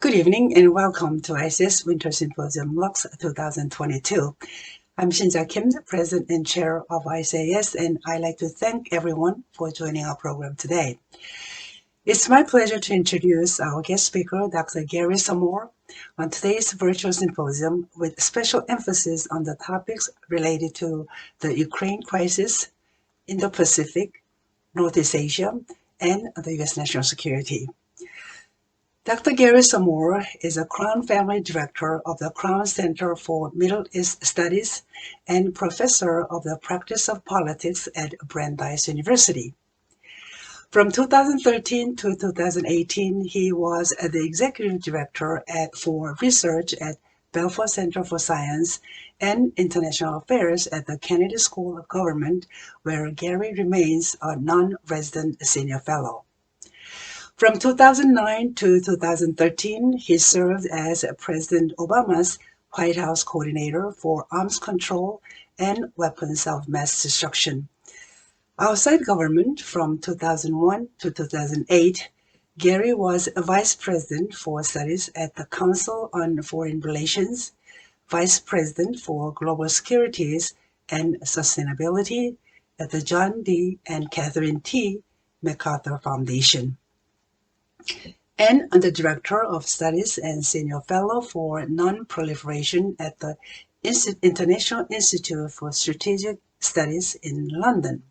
Good evening and welcome to ICAS Winter Symposium Lux 2022. I'm Shinja Kim, the President and Chair of ICAS, and I'd like to thank everyone for joining our program today. It's my pleasure to introduce our guest speaker, Dr. Gary Samore, on today's virtual symposium with special emphasis on the topics related to the Ukraine crisis, Indo-Pacific, Northeast Asia, and the U.S. national security. Dr. Gary Samore is a Crown Family Director of the Crown Center for Middle East Studies and Professor of the Practice of Politics at Brandeis University. From 2013 to 2018, he was the Executive Director for Research at Balfour Center for Science and International Affairs at the Kennedy School of Government, where Gary remains a non-resident Senior Fellow. From 2009 to 2013, he served as President Obama's White House Coordinator for Arms Control and Weapons of Mass Destruction. Outside government, from 2001 to 2008, Gary was Vice President for Studies at the Council on Foreign Relations, Vice President for Global Securities and Sustainability at the John D. and Catherine T. MacArthur Foundation, and the Director of Studies and Senior Fellow for Non-Proliferation at the International Institute for Strategic Studies in London.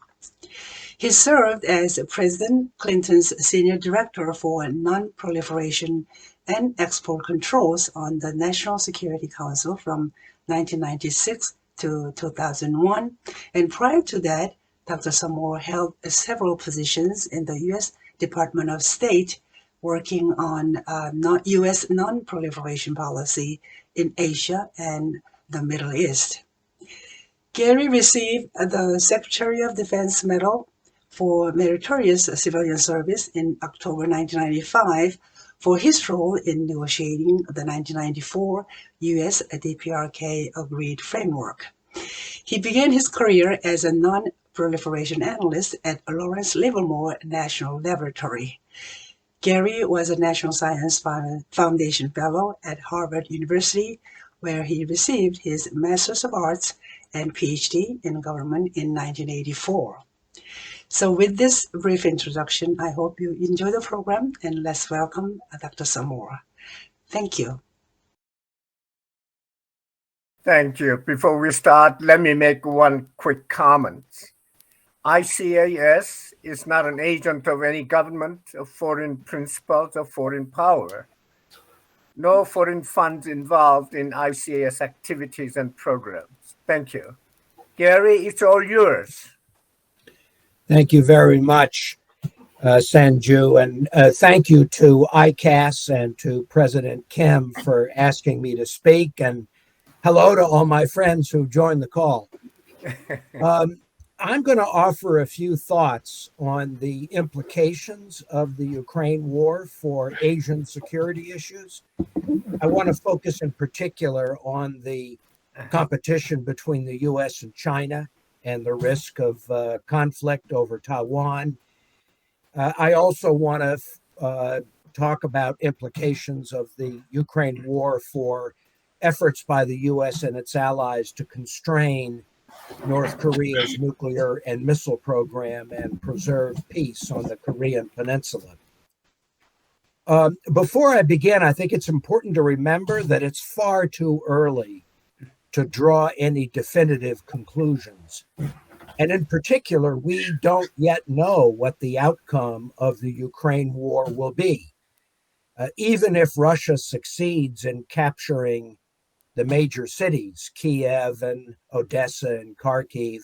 He served as President Clinton's Senior Director for Non-Proliferation and Export Controls on the National Security Council from 1996 to 2001, and prior to that, Dr. Samore held several positions in the U.S. Department of State, working on U.S. non-proliferation policy in Asia and the Middle East. Gary received the Secretary of Defense Medal for Meritorious Civilian Service in October 1995 for his role in negotiating the 1994 U.S. DPRK Agreed Framework. He began his career as a non-proliferation analyst at Lawrence Livermore National Laboratory. Gary was a National Science Foundation Fellow at Harvard University, where he received his Master's of Arts and PhD in Government in 1984. So with this brief introduction, I hope you enjoy the program, and let's welcome Dr. Samore. Thank you. Thank you. Before we start, let me make one quick comment. ICAS is not an agent of any government, of foreign principles, or foreign power. No foreign funds involved in ICAS activities and programs. Thank you. Gary, it's all yours. Thank you very much, Sanju, and thank you to ICAS and to President Kim for asking me to speak, and hello to all my friends who joined the call. I'm going to offer a few thoughts on the implications of the Ukraine war for Asian security issues. I want to focus in particular on the competition between the U.S. and China and the risk of conflict over Taiwan. I also want to talk about implications of the Ukraine war for efforts by the U.S. and its allies to constrain North Korea's nuclear and missile program and preserve peace on the Korean Peninsula. Before I begin, I think it's important to remember that it's far too early to draw any definitive conclusions. And in particular, we don't yet know what the outcome of the Ukraine war will be. Even if Russia succeeds in capturing the major cities, Kiev and Odessa and Kharkiv,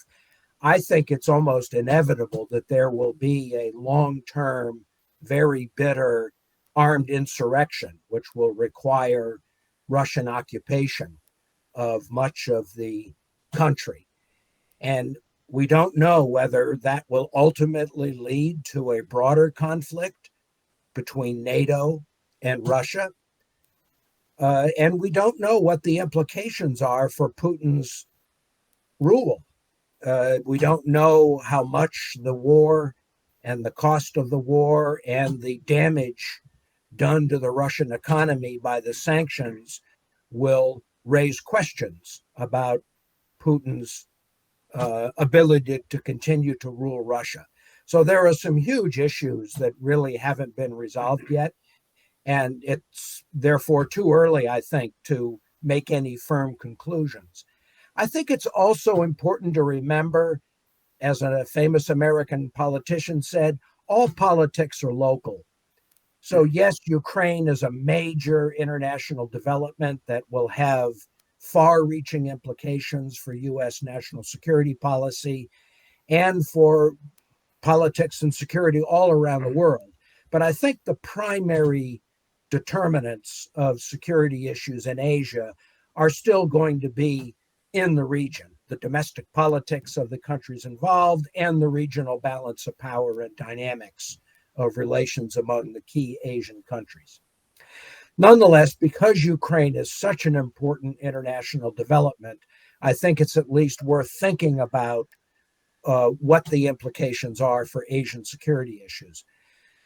I think it's almost inevitable that there will be a long-term, very bitter armed insurrection, which will require Russian occupation of much of the country. And we don't know whether that will ultimately lead to a broader conflict between NATO and Russia. And we don't know what the implications are for Putin's rule. We don't know how much the war and the cost of the war and the damage done to the Russian economy by the sanctions will raise questions about Putin's ability to continue to rule Russia. So there are some huge issues that really haven't been resolved yet. And it's therefore too early, I think, to make any firm conclusions. I think it's also important to remember, as a famous American politician said, all politics are local. So yes, Ukraine is a major international development that will have far-reaching implications for U.S. national security policy and for politics and security all around the world. But I think the primary determinants of security issues in Asia are still going to be in the region, the domestic politics of the countries involved and the regional balance of power and dynamics of relations among the key Asian countries. Nonetheless, because Ukraine is such an important international development, I think it's at least worth thinking about what the implications are for Asian security issues.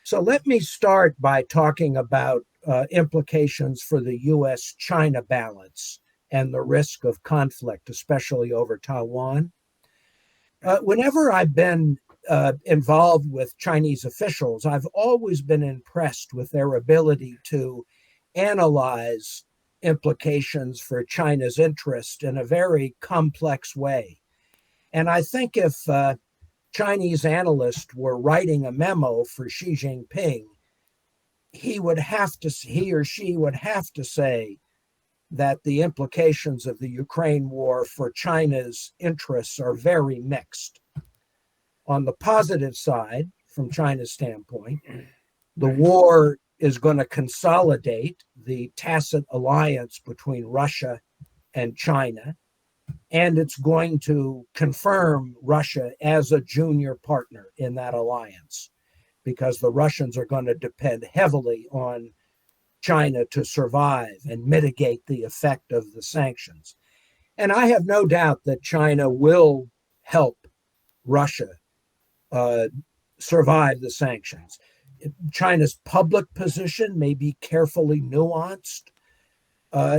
So let me start by talking about implications for the U.S.-China balance and the risk of conflict, especially over Taiwan. Whenever I've been involved with Chinese officials, I've always been impressed with their ability to analyze implications for China's interest in a very complex way. And I think if Chinese analysts were writing a memo for Xi Jinping, he or she would have to say that the implications of the Ukraine war for China's interests are very mixed. On the positive side, from China's standpoint, the war is going to consolidate the tacit alliance between Russia and China, and it's going to confirm Russia as a junior partner in that alliance, because the Russians are going to depend heavily on China to survive and mitigate the effect of the sanctions. And I have no doubt that China will help Russia survive the sanctions. China's public position may be carefully nuanced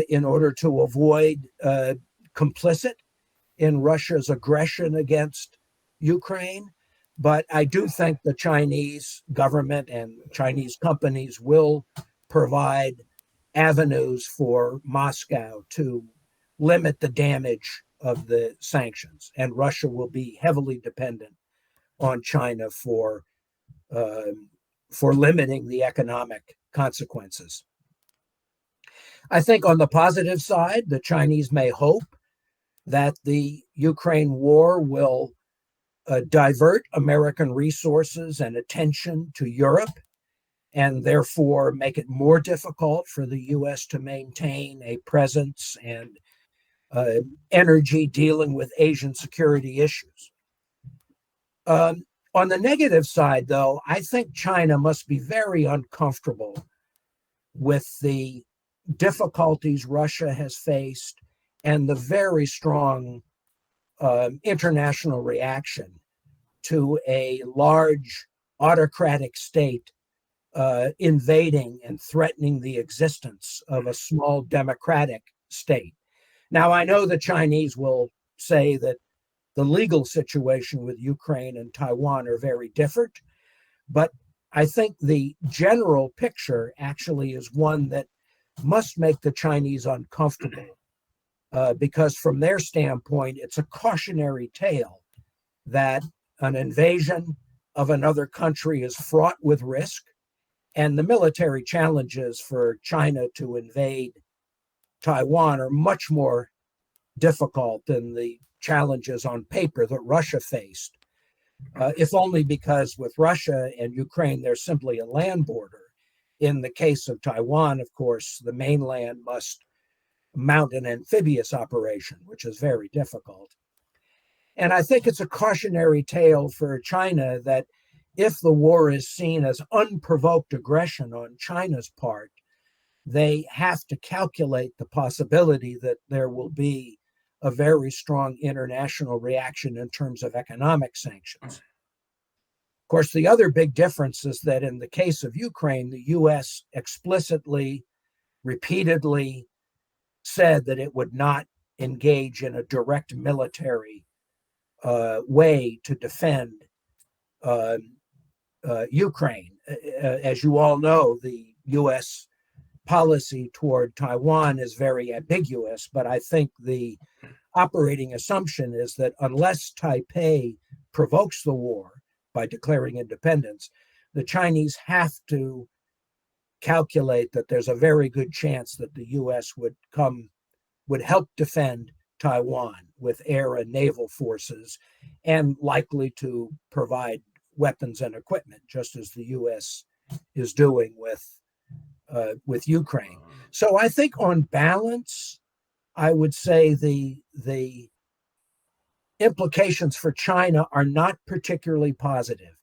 in order to avoid complicit in Russia's aggression against Ukraine. But I do think the Chinese government and Chinese companies will provide avenues for Moscow to limit the damage of the sanctions. And Russia will be heavily dependent on China for limiting the economic consequences. I think on the positive side, the Chinese may hope that the Ukraine war will divert American resources and attention to Europe, and therefore make it more difficult for the U.S. to maintain a presence and energy dealing with Asian security issues. On the negative side, though, I think China must be very uncomfortable with the difficulties Russia has faced and the very strong international reaction to a large autocratic state invading and threatening the existence of a small democratic state. Now, I know the Chinese will say that the legal situation with Ukraine and Taiwan are very different, but I think the general picture actually is one that must make the Chinese uncomfortable because from their standpoint, it's a cautionary tale that an invasion of another country is fraught with risk, and the military challenges for China to invade Taiwan are much more difficult than the challenges on paper that Russia faced, if only because with Russia and Ukraine, there's simply a land border. In the case of Taiwan, of course, the mainland must mount an amphibious operation, which is very difficult. And I think it's a cautionary tale for China that if the war is seen as unprovoked aggression on China's part, they have to calculate the possibility that there will be a very strong international reaction in terms of economic sanctions. course, the other big difference is that in the case of Ukraine, the U.S. explicitly, repeatedly said that it would not engage in a direct military way to defend Ukraine. As you all know, the U.S. policy toward Taiwan is very ambiguous, but I think the operating assumption is that unless Taipei provokes the war by declaring independence, the Chinese have to calculate that there's a very good chance that the U.S. would help defend Taiwan with air and naval forces, and likely to provide weapons and equipment, just as the U.S. is doing with Ukraine. So I think on balance, I would say the implications for China are not particularly positive.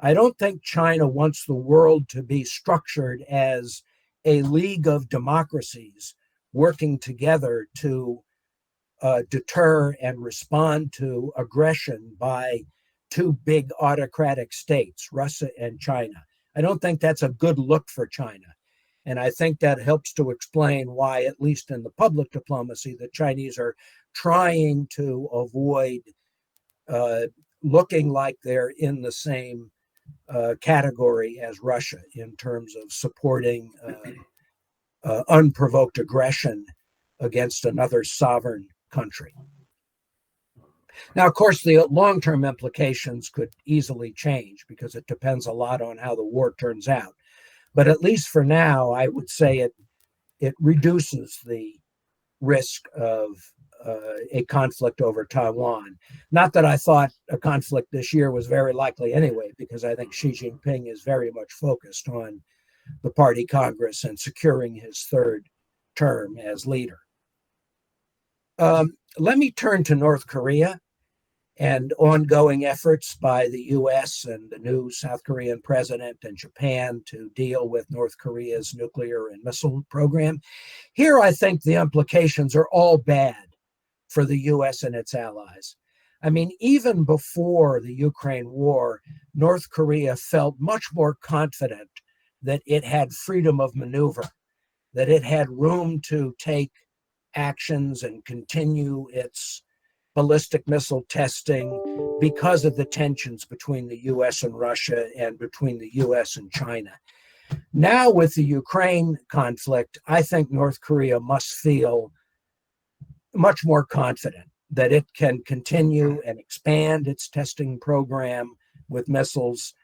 I don't think China wants the world to be structured as a league of democracies working together to deter and respond to aggression by two big autocratic states, Russia and China. I don't think that's a good look for China. And I think that helps to explain why, at least in the public diplomacy, the Chinese are trying to avoid looking like they're in the same category as Russia in terms of supporting unprovoked aggression against another sovereign country. Now, of course, the long-term implications could easily change because it depends a lot on how the war turns out. But at least for now, I would say it reduces the risk of a conflict over Taiwan. Not that I thought a conflict this year was very likely anyway, because I think Xi Jinping is very much focused on the party Congress and securing his third term as leader. Let me turn to North Korea and ongoing efforts by the U.S. and the new South Korean president and Japan to deal with North Korea's nuclear and missile program. Here, I think the implications are all bad for the U.S. and its allies. I mean, even before the Ukraine war, North Korea felt much more confident that it had freedom of maneuver, that it had room to take actions and continue its ballistic missile testing because of the tensions between the U.S. and Russia and between the U.S. and China. Now, with the Ukraine conflict, I think North Korea must feel much more confident that it can continue and expand its testing program with missiles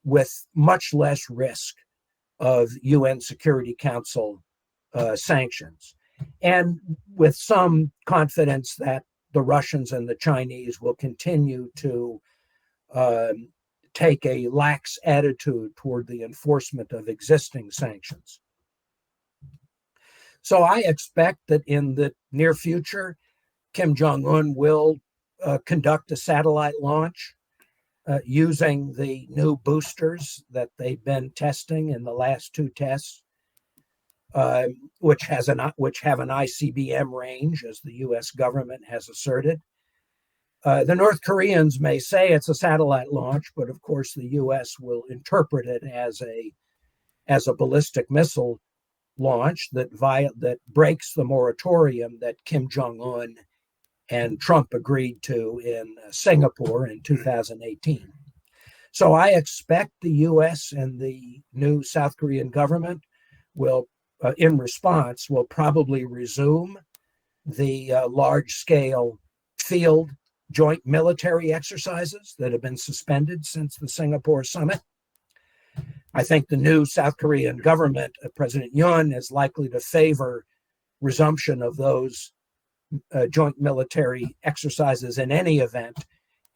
with much less risk of UN Security Council sanctions, and with some confidence that the Russians and the Chinese will continue to take a lax attitude toward the enforcement of existing sanctions. So I expect that in the near future, Kim Jong-un will conduct a satellite launch using the new boosters that they've been testing in the last two tests, which have an ICBM range, as the U.S. government has asserted. The North Koreans may say it's a satellite launch, but of course the U.S. will interpret it as a ballistic missile launch that breaks the moratorium that Kim Jong-un and Trump agreed to in Singapore in 2018. So I expect the U.S. and the new South Korean government will, in response, will probably resume the large-scale field joint military exercises that have been suspended since the Singapore summit. I think the new South Korean government, President Yoon, is likely to favor resumption of those joint military exercises in any event,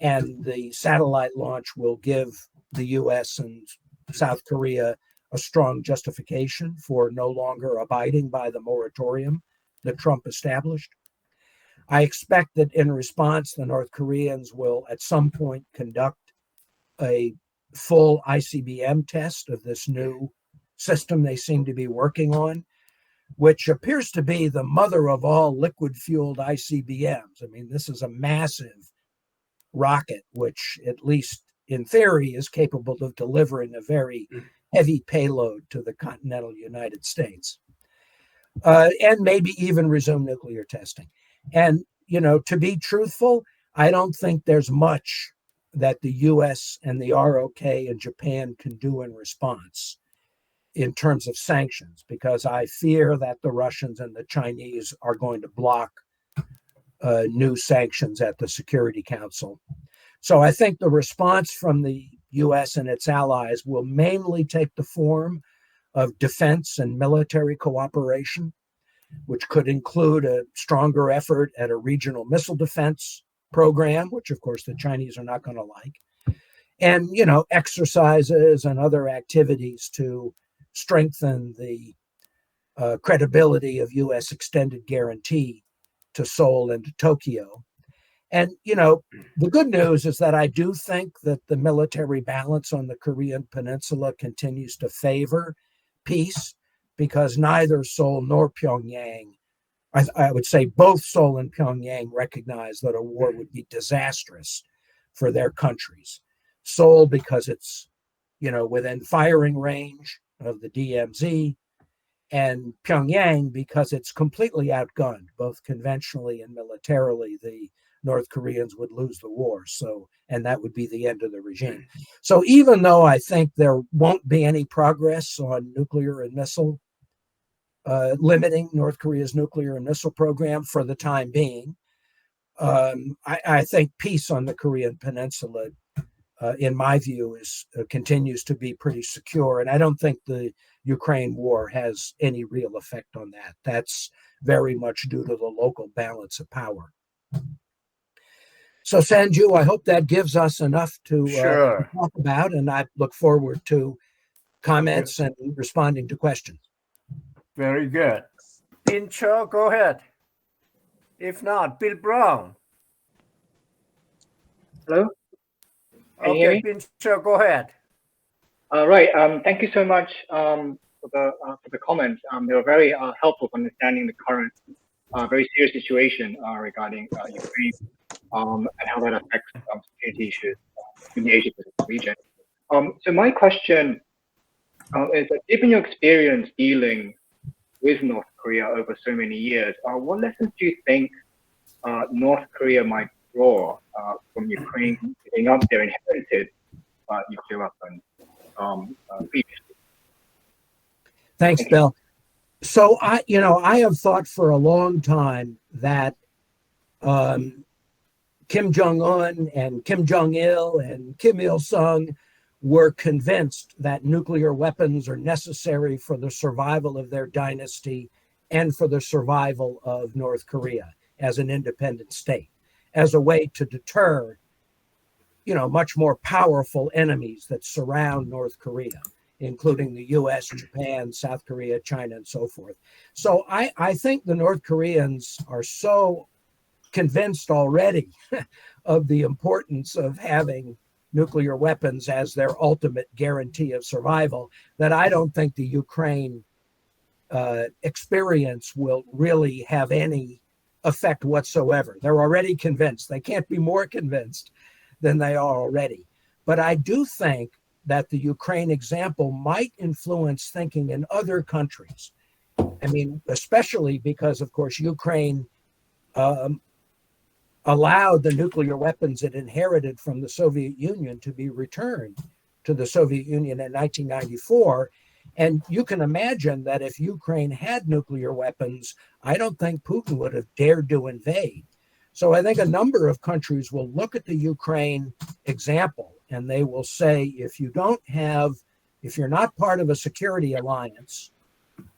and the satellite launch will give the U.S. and South Korea a strong justification for no longer abiding by the moratorium that Trump established. I expect that in response, the North Koreans will at some point conduct a full ICBM test of this new system they seem to be working on, which appears to be the mother of all liquid-fueled ICBMs. I mean, this is a massive rocket, which at least in theory, is capable of delivering a very heavy payload to the continental United States, and maybe even resume nuclear testing. And, to be truthful, I don't think there's much that the US and the ROK and Japan can do in response in terms of sanctions, because I fear that the Russians and the Chinese are going to block new sanctions at the Security Council. So I think the response from the US and its allies will mainly take the form of defense and military cooperation, which could include a stronger effort at a regional missile defense program, which of course the Chinese are not going to like, and exercises and other activities to strengthen the credibility of U.S. extended guarantee to Seoul and to Tokyo. And the good news is that I do think that the military balance on the Korean Peninsula continues to favor peace, because neither Seoul nor Pyongyang, I would say both Seoul and Pyongyang, recognize that a war would be disastrous for their countries. Seoul, because it's, within firing range of the DMZ, and Pyongyang, because it's completely outgunned, both conventionally and militarily. The North Koreans would lose the war, and that would be the end of the regime. So even though I think there won't be any progress on nuclear and missile, limiting North Korea's nuclear and missile program for the time being, I think peace on the Korean Peninsula, in my view, continues to be pretty secure. And I don't think the Ukraine war has any real effect on that. That's very much due to the local balance of power. So, Sanju, I hope that gives us enough to talk about, and I look forward to comments and responding to questions. Very good. Incho, go ahead. If not, Bill Brown. Hello? Can you hear me? Incho, go ahead. Right. Thank you so much for the comments. They were very helpful for understanding the current very serious situation regarding Ukraine and how that affects security issues in the Asia-Pacific region. So my question is that, given your experience dealing with North Korea over so many years, what lessons do you think North Korea might draw from Ukraine giving up their inherited nuclear weapons previously? Thanks, Bill. So I have thought for a long time that Kim Jong-un and Kim Jong-il and Kim Il-sung were convinced that nuclear weapons are necessary for the survival of their dynasty and for the survival of North Korea as an independent state, as a way to deter, much more powerful enemies that surround North Korea, including the US, Japan, South Korea, China, and so forth. So I think the North Koreans are so convinced already of the importance of having nuclear weapons as their ultimate guarantee of survival that I don't think the Ukraine experience will really have any effect whatsoever. They're already convinced. They can't be more convinced than they are already. But I do think that the Ukraine example might influence thinking in other countries. I mean, especially because, of course, Ukraine allowed the nuclear weapons it inherited from the Soviet Union to be returned to the Soviet Union in 1994. And you can imagine that if Ukraine had nuclear weapons, I don't think Putin would have dared to invade. So I think a number of countries will look at the Ukraine example and they will say, if you're not part of a security alliance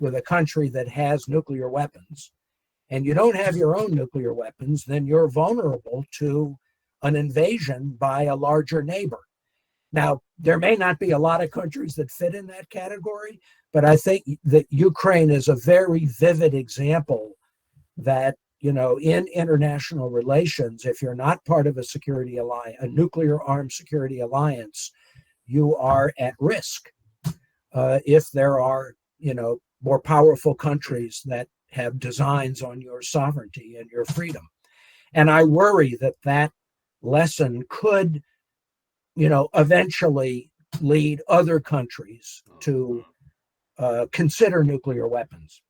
with a country that has nuclear weapons, and you don't have your own nuclear weapons, then you're vulnerable to an invasion by a larger neighbor. Now, there may not be a lot of countries that fit in that category, but I think that Ukraine is a very vivid example that, in international relations, if you're not part of a security alliance, a nuclear armed security alliance, you are at risk if there are, more powerful countries that have designs on your sovereignty and your freedom. And I worry that lesson could eventually lead other countries to consider nuclear weapons.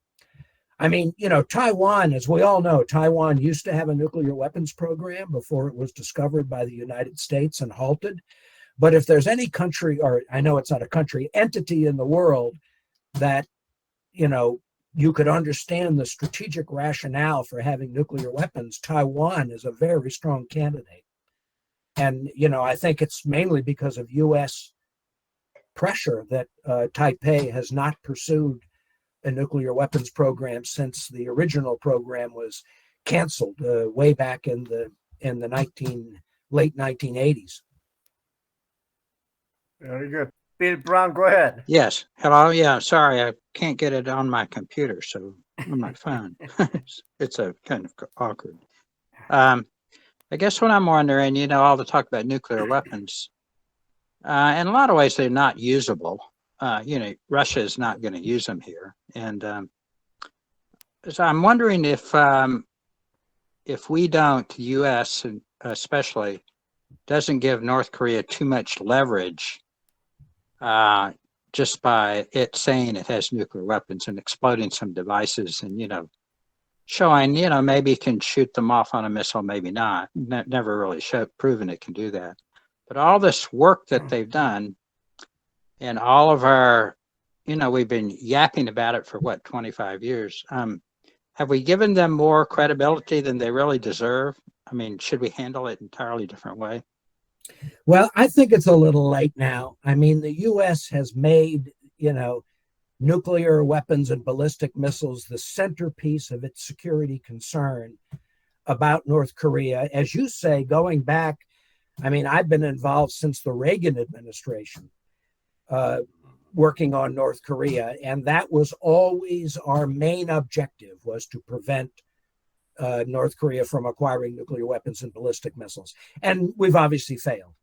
I mean, Taiwan, as we all know, Taiwan used to have a nuclear weapons program before it was discovered by the United States and halted. But if there's any country, or I know it's not a country, entity in the world that, you could understand the strategic rationale for having nuclear weapons, Taiwan is a very strong candidate. And, I think it's mainly because of U.S. pressure that Taipei has not pursued a nuclear weapons program since the original program was canceled way back in the late 1980s. Very good. Bill Brown, go ahead. Yes. Hello. Yeah. Sorry, I can't get it on my computer, so on my phone. It's a kind of awkward. I guess what I'm wondering, all the talk about nuclear weapons, in a lot of ways they're not usable. Russia is not going to use them here, and so I'm wondering if we don't, the U.S. and especially, doesn't give North Korea too much leverage just by it saying it has nuclear weapons and exploding some devices and showing maybe it can shoot them off on a missile, maybe not. Never really proven it can do that. But all this work that they've done. And all of our, we've been yapping about it for 25 years. Have we given them more credibility than they really deserve? I mean, should we handle it entirely different way? Well, I think it's a little late now. I mean, the U.S. has made, nuclear weapons and ballistic missiles the centerpiece of its security concern about North Korea. As you say, going back, I mean, I've been involved since the Reagan administration. Working on North Korea, and that was always our main objective, was to prevent North Korea from acquiring nuclear weapons and ballistic missiles. And we've obviously failed.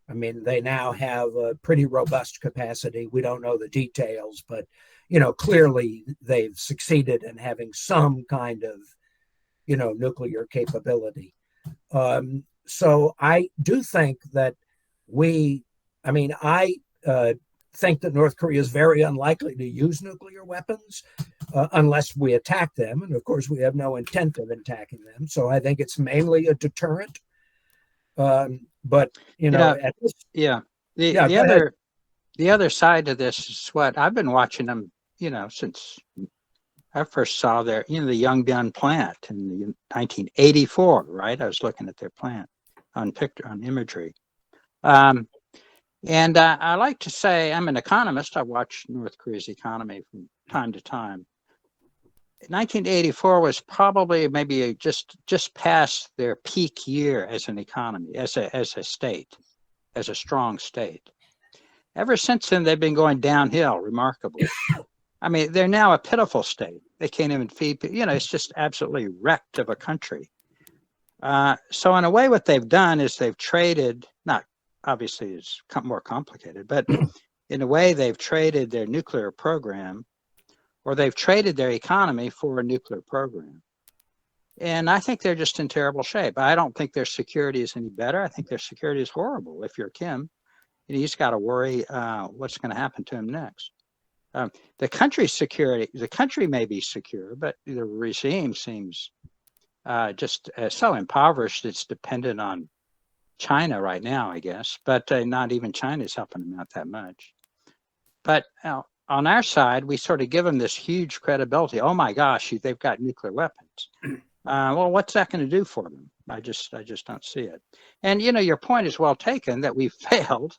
I mean, they now have a pretty robust capacity. We don't know the details, but clearly they've succeeded in having some kind of nuclear capability. So I do think that I think that North Korea is very unlikely to use nuclear weapons unless we attack them. And of course, we have no intent of attacking them. So I think it's mainly a deterrent. But, the other side to this is what I've been watching them, since I first saw the Yongbyon plant in 1984, right? I was looking at their plant on imagery. And I like to say, I'm an economist. I watch North Korea's economy from time to time. 1984 was probably maybe just past their peak year as an economy, as a state, as a strong state. Ever since then, they've been going downhill remarkably. I mean, they're now a pitiful state. They can't even feed people. It's just absolutely wrecked of a country. So in a way, what they've done is they've traded, not obviously it's more complicated, but in a way they've traded their nuclear program, or they've traded their economy for a nuclear program. And I think they're just in terrible shape. I don't think their security is any better. I think their security is horrible. If you're Kim, you just got to worry what's going to happen to him next. The country's security, the country may be secure, but the regime seems just so impoverished it's dependent on China right now, I guess, but not even China is helping them out that much. But on our side, we sort of give them this huge credibility. Oh my gosh, they've got nuclear weapons. Well, what's that going to do for them? I just don't see it. And your point is well taken that we've failed,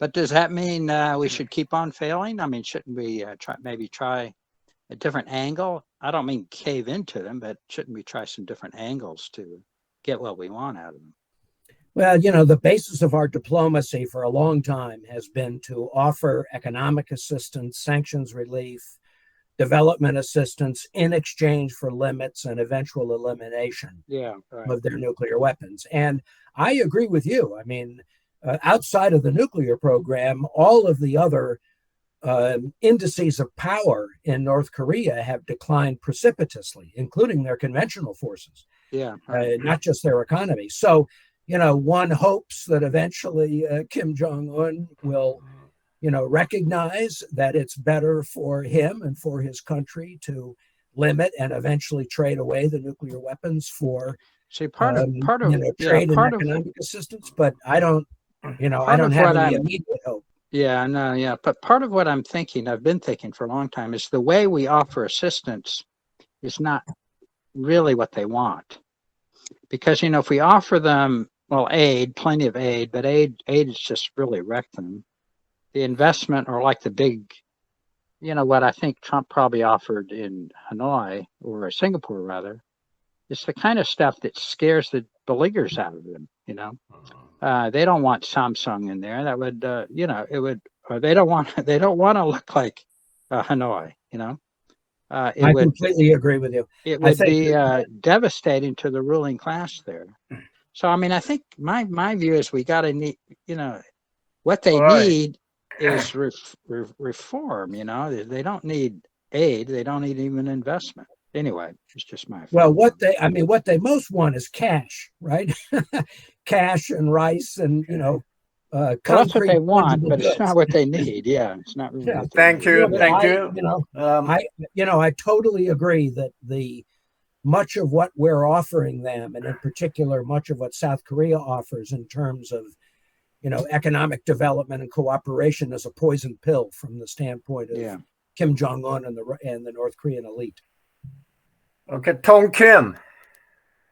but does that mean we should keep on failing? I mean, shouldn't we try a different angle? I don't mean cave into them, but shouldn't we try some different angles to get what we want out of them? Well, the basis of our diplomacy for a long time has been to offer economic assistance, sanctions relief, development assistance in exchange for limits and eventual elimination of their nuclear weapons. And I agree with you. I mean, outside of the nuclear program, all of the other indices of power in North Korea have declined precipitously, including their conventional forces, not just their economy. So, one hopes that eventually Kim Jong-un will, recognize that it's better for him and for his country to limit and eventually trade away the nuclear weapons for part of trade and economic assistance. But I don't have any immediate hope. But part of what I've been thinking for a long time, is the way we offer assistance is not really what they want. Because, if we offer them, aid, plenty of aid, but aid is just really wrecked them. The investment, or like the big, what I think Trump probably offered in Hanoi, or Singapore rather, is the kind of stuff that scares the beleaguers out of them, They don't want Samsung in there. That would, it would, or they don't want to look like Hanoi, I completely agree with you. It would be devastating to the ruling class there. So, I think my view is we got to need, what they need is reform. They don't need aid. They don't need even investment. Anyway, it's just my opinion. Well, what they most want is cash, right? Cash and rice and that's what they want, but it's not what they need. Yeah, it's not really. Yeah. Thank you. I totally agree that much of what we're offering them, and in particular, much of what South Korea offers in terms of, economic development and cooperation, is a poison pill from the standpoint of Kim Jong-un and the North Korean elite. Okay, Tong Kim.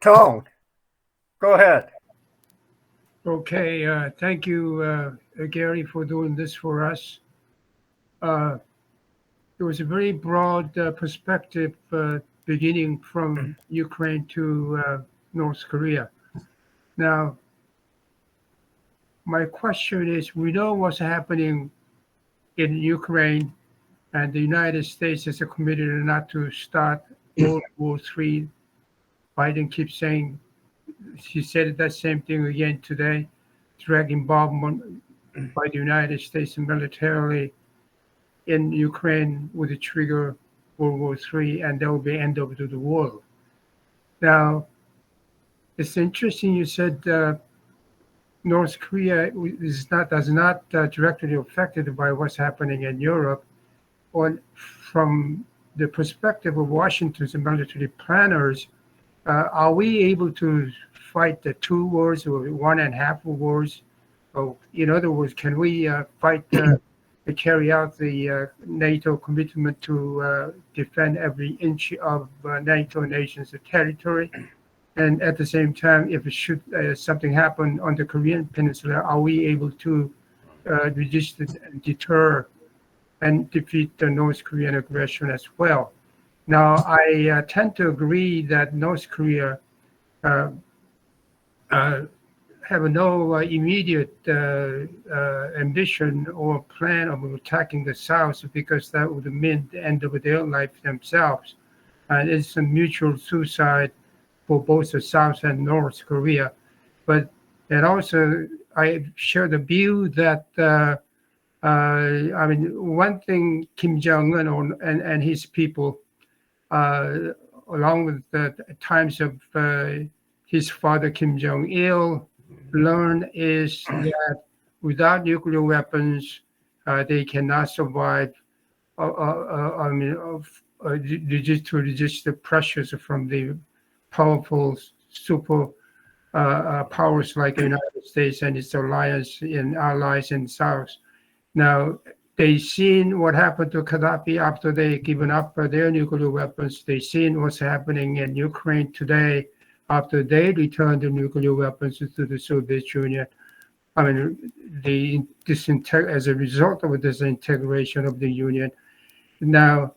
Tong, go ahead. Okay, thank you, Gary, for doing this for us. It was a very broad perspective beginning from Ukraine to North Korea. Now, my question is, we know what's happening in Ukraine, and the United States has committed not to start World War III. Biden keeps saying, he said that same thing again today, direct involvement by the United States militarily in Ukraine would trigger World War III, and that will be end of the world. Now, it's interesting you said North Korea does not directly affected by what's happening in Europe. From the perspective of Washington's military planners, are we able to fight the 2 wars or 1.5 wars? Or, in other words, can we fight to carry out the NATO commitment to defend every inch of NATO nations' territory? And at the same time, if something happen on the Korean Peninsula, are we able to resist and deter and defeat the North Korean aggression as well? Now, I tend to agree that North Korea have no immediate ambition or plan of attacking the South, because that would mean the end of their life themselves. And it's a mutual suicide for both the South and North Korea. But and also, I share the view that one thing Kim Jong-un and his people, along with the times of his father Kim Jong-il, learned is that without nuclear weapons, they cannot survive. To resist the pressures from the powerful super powers like the United States and its alliance and allies in the South. Now, they've seen what happened to Gaddafi after they given up their nuclear weapons. They've seen what's happening in Ukraine today after they returned the nuclear weapons to the Soviet Union. As a result of the disintegration of the Union. Now,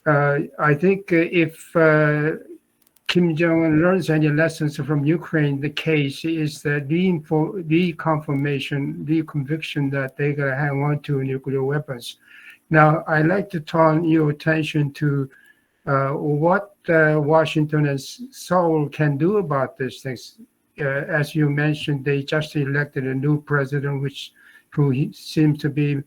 I think if Kim Jong-un learns any lessons from Ukraine, the case is that reconviction that they're going to hang on to nuclear weapons. Now, I'd like to turn your attention to what Washington and Seoul can do about these things. As you mentioned, they just elected a new president, who seems to be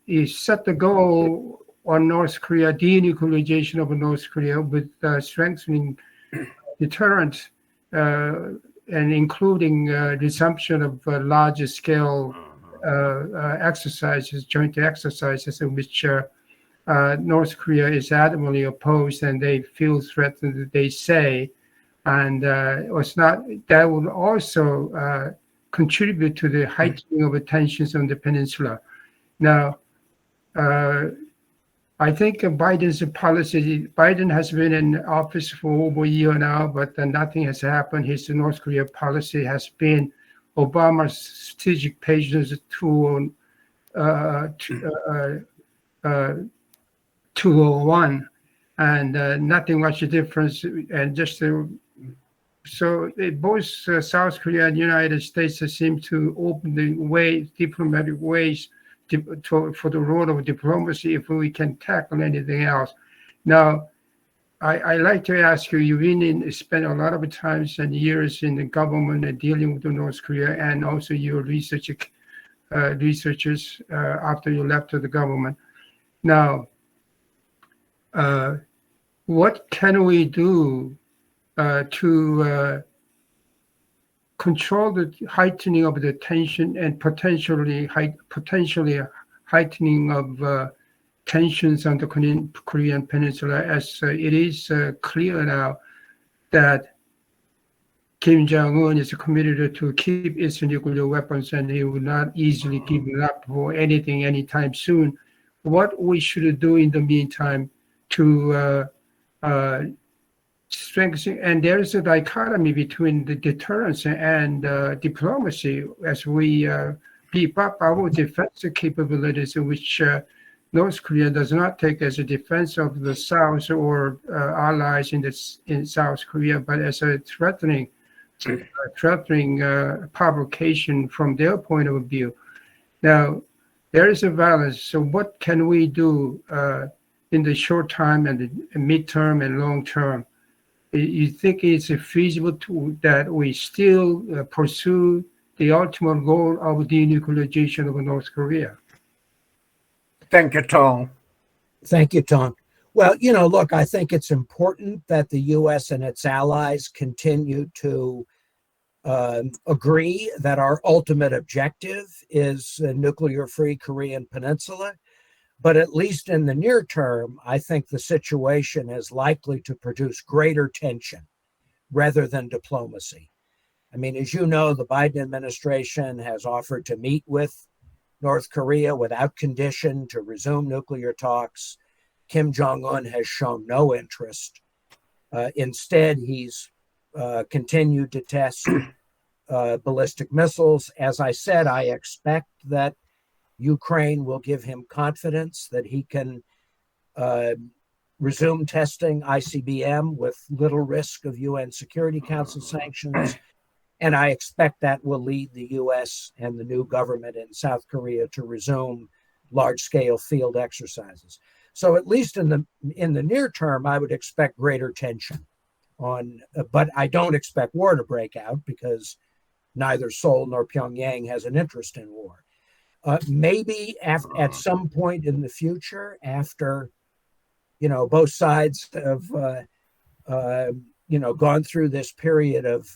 he set the goal on North Korea, denuclearization of North Korea, with strengthening deterrent and including resumption of larger scale exercises, joint exercises, in which North Korea is adamantly opposed, and they feel threatened, they say, and was not. That would also contribute to the heightening of tensions on the peninsula. Now, I think Biden's policy. Biden has been in office for over a year now, but nothing has happened. His North Korea policy has been Obama's strategic patience to 201, and nothing much difference. And just so both South Korea and United States seem to open the way, diplomatic ways for the role of diplomacy if we can tackle anything else. Now, I like to ask you, you've spent a lot of times and years in the government and dealing with North Korea, and also your researchers after you left the government. Now, what can we do to control the heightening of the tension and potentially heightening of tensions on the Korean Peninsula, as it is clear now that Kim Jong-un is committed to keep its nuclear weapons, and he will not easily give it up for anything anytime soon. What we should do in the meantime to strengthen, and there is a dichotomy between the deterrence and diplomacy as we beef up our defense capabilities, which North Korea does not take as a defense of the South or allies in South Korea, but as a threatening provocation from their point of view. Now, there is a balance. So what can we do in the short term and the midterm and long term? You think it's feasible that we still pursue the ultimate goal of denuclearization of North Korea? Thank you, Tom. Thank you, Tom. Well, look, I think it's important that the U.S. and its allies continue to agree that our ultimate objective is a nuclear-free Korean Peninsula. But at least in the near term, I think the situation is likely to produce greater tension rather than diplomacy. I mean, as you know, the Biden administration has offered to meet with North Korea without condition to resume nuclear talks. Kim Jong-un has shown no interest. Instead, he's continued to test ballistic missiles. As I said, I expect that Ukraine will give him confidence that he can resume testing ICBM with little risk of UN Security Council sanctions. And I expect that will lead the U.S. and the new government in South Korea to resume large-scale field exercises. So at least in the near term, I would expect greater tension but I don't expect war to break out because neither Seoul nor Pyongyang has an interest in war. Maybe at some point in the future, after both sides have gone through this period of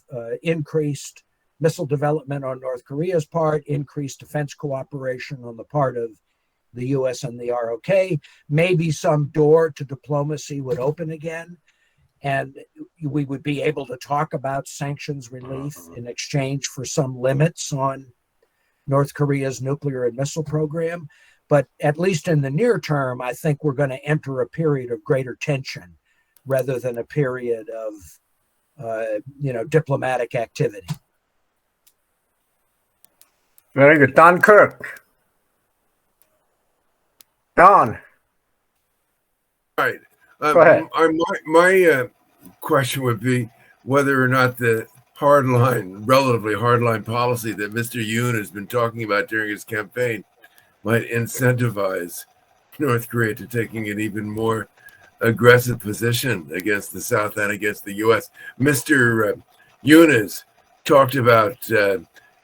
increased missile development on North Korea's part, increased defense cooperation on the part of the U.S. and the ROK, maybe some door to diplomacy would open again, and we would be able to talk about sanctions relief in exchange for some limits on North Korea's nuclear and missile program. But at least in the near term, I think we're going to enter a period of greater tension rather than a period of, diplomatic activity. Very good. Don Kirk. Don. All right. Go ahead. My question would be whether or not the relatively hardline policy that Mr. Yoon has been talking about during his campaign might incentivize North Korea to taking an even more aggressive position against the South and against the U.S. Mr. Yoon has talked about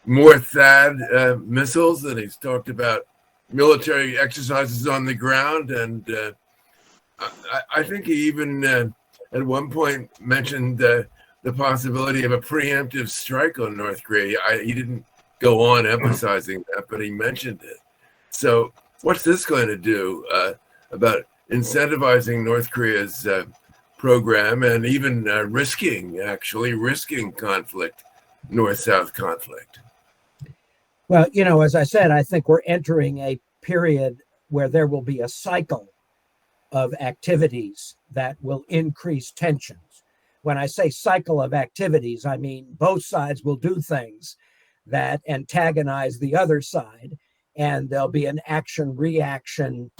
more THAAD missiles, and he's talked about military exercises on the ground, and I think he even at one point mentioned the possibility of a preemptive strike on North Korea. He didn't go on emphasizing that, but he mentioned it. So what's this going to do about incentivizing North Korea's program and even risking conflict, North-South conflict? Well, as I said, I think we're entering a period where there will be a cycle of activities that will increase tensions. When I say cycle of activities, I mean both sides will do things that antagonize the other side, and there'll be an action-reaction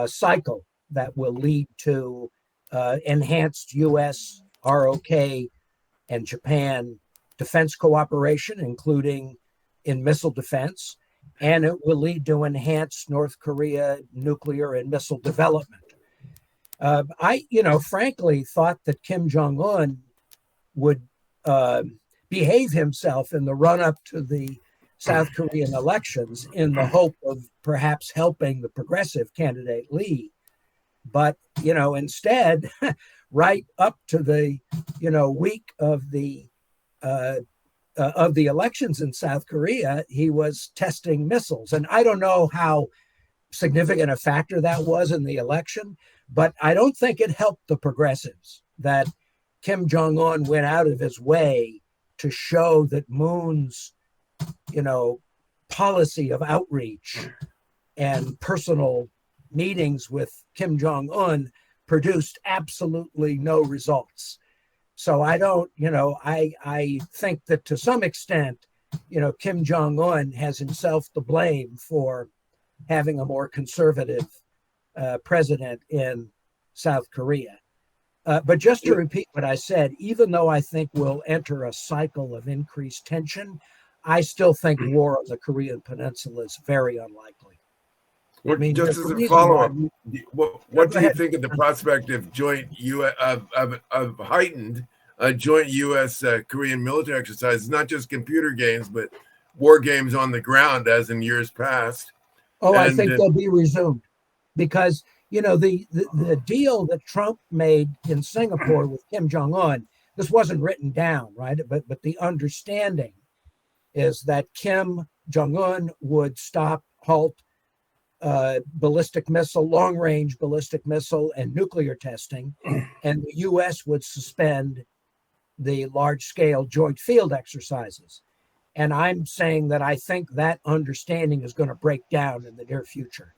cycle that will lead to enhanced U.S., ROK, and Japan defense cooperation, including in missile defense, and it will lead to enhanced North Korea nuclear and missile development. I frankly thought that Kim Jong-un would behave himself in the run-up to the South Korean elections in the hope of perhaps helping the progressive candidate Lee. But, instead, right up to the, week of the elections in South Korea, he was testing missiles. And I don't know how significant a factor that was in the election, but I don't think it helped the progressives that Kim Jong-un went out of his way to show that Moon's, policy of outreach and personal meetings with Kim Jong-un produced absolutely no results. So I don't, I think that to some extent, Kim Jong-un has himself to blame for having a more conservative president in South Korea. But just to repeat what I said, even though I think we'll enter a cycle of increased tension, I still think war on the Korean Peninsula is very unlikely. Well, just as a follow-up, what do you think of the prospect of heightened joint U.S. Korean military exercises, not just computer games, but war games on the ground, as in years past? Oh, I think they'll be resumed because, the deal that Trump made in Singapore with Kim Jong-un, this wasn't written down, right? But the understanding is that Kim Jong-un would halt ballistic missile, long-range ballistic missile and nuclear testing, and the U.S. would suspend the large-scale joint field exercises. And I'm saying that I think that understanding is going to break down in the near future.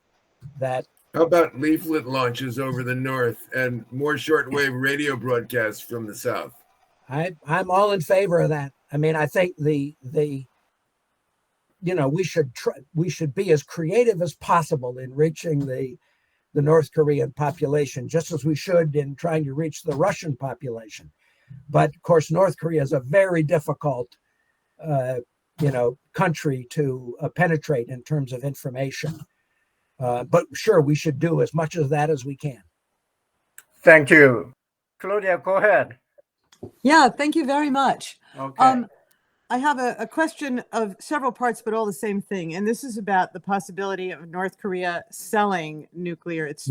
How about leaflet launches over the north and more shortwave radio broadcasts from the south? I'm all in favor of that. I mean, I think we should be as creative as possible in reaching the North Korean population, just as we should in trying to reach the Russian population. But of course, North Korea is a very difficult, country to penetrate in terms of information. But sure, we should do as much of that as we can. Thank you. Claudia, go ahead. Yeah, thank you very much. Okay. I have a question of several parts, but all the same thing. And this is about the possibility of North Korea selling its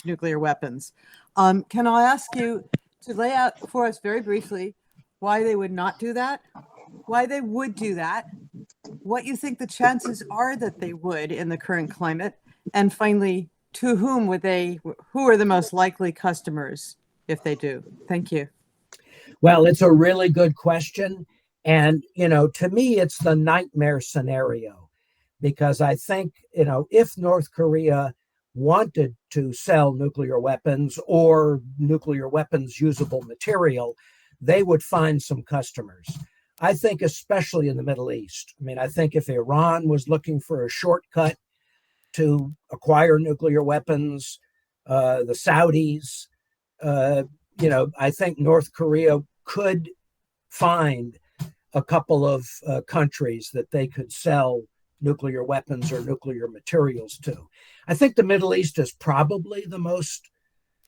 nuclear weapons. Can I ask you to lay out for us very briefly why they would not do that, why they would do that, what you think the chances are that they would in the current climate, and finally, to whom who are the most likely customers if they do? Thank you. Well, it's a really good question. And, to me, it's the nightmare scenario, because I think, if North Korea wanted to sell nuclear weapons or nuclear weapons usable material, they would find some customers. I think especially in the Middle East. I mean, I think if Iran was looking for a shortcut to acquire nuclear weapons, the Saudis, I think North Korea could find a couple of countries that they could sell nuclear weapons or nuclear materials to. I think the Middle East is probably the most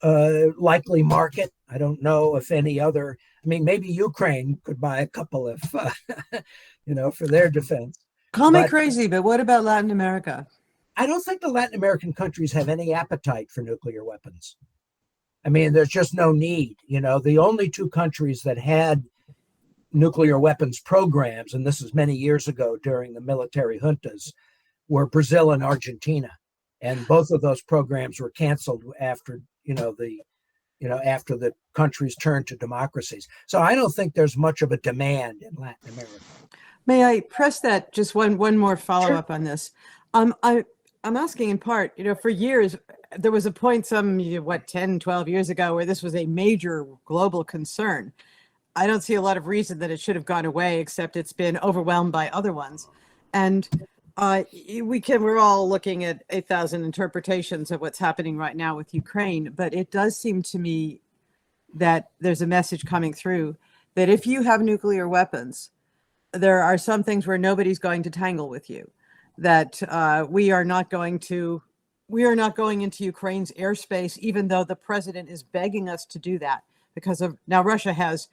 likely market. I don't know if any other, maybe Ukraine could buy a couple of, for their defense. Call me crazy, but what about Latin America? I don't think the Latin American countries have any appetite for nuclear weapons. I mean, there's just no need. The only two countries that had nuclear weapons programs, and this is many years ago during the military juntas, were Brazil and Argentina, and both of those programs were canceled after after the countries turned to democracies. So I don't think there's much of a demand in Latin America. May I press that just one more follow-up on this? I'm asking in part, for years, there was a point 10, 12 years ago where this was a major global concern. I don't see a lot of reason that it should have gone away, except it's been overwhelmed by other ones. And we're all looking at 8,000 interpretations of what's happening right now with Ukraine, but it does seem to me that there's a message coming through that if you have nuclear weapons, there are some things where nobody's going to tangle with you, that we are not going into Ukraine's airspace, even though the president is begging us to do that because of now Russia has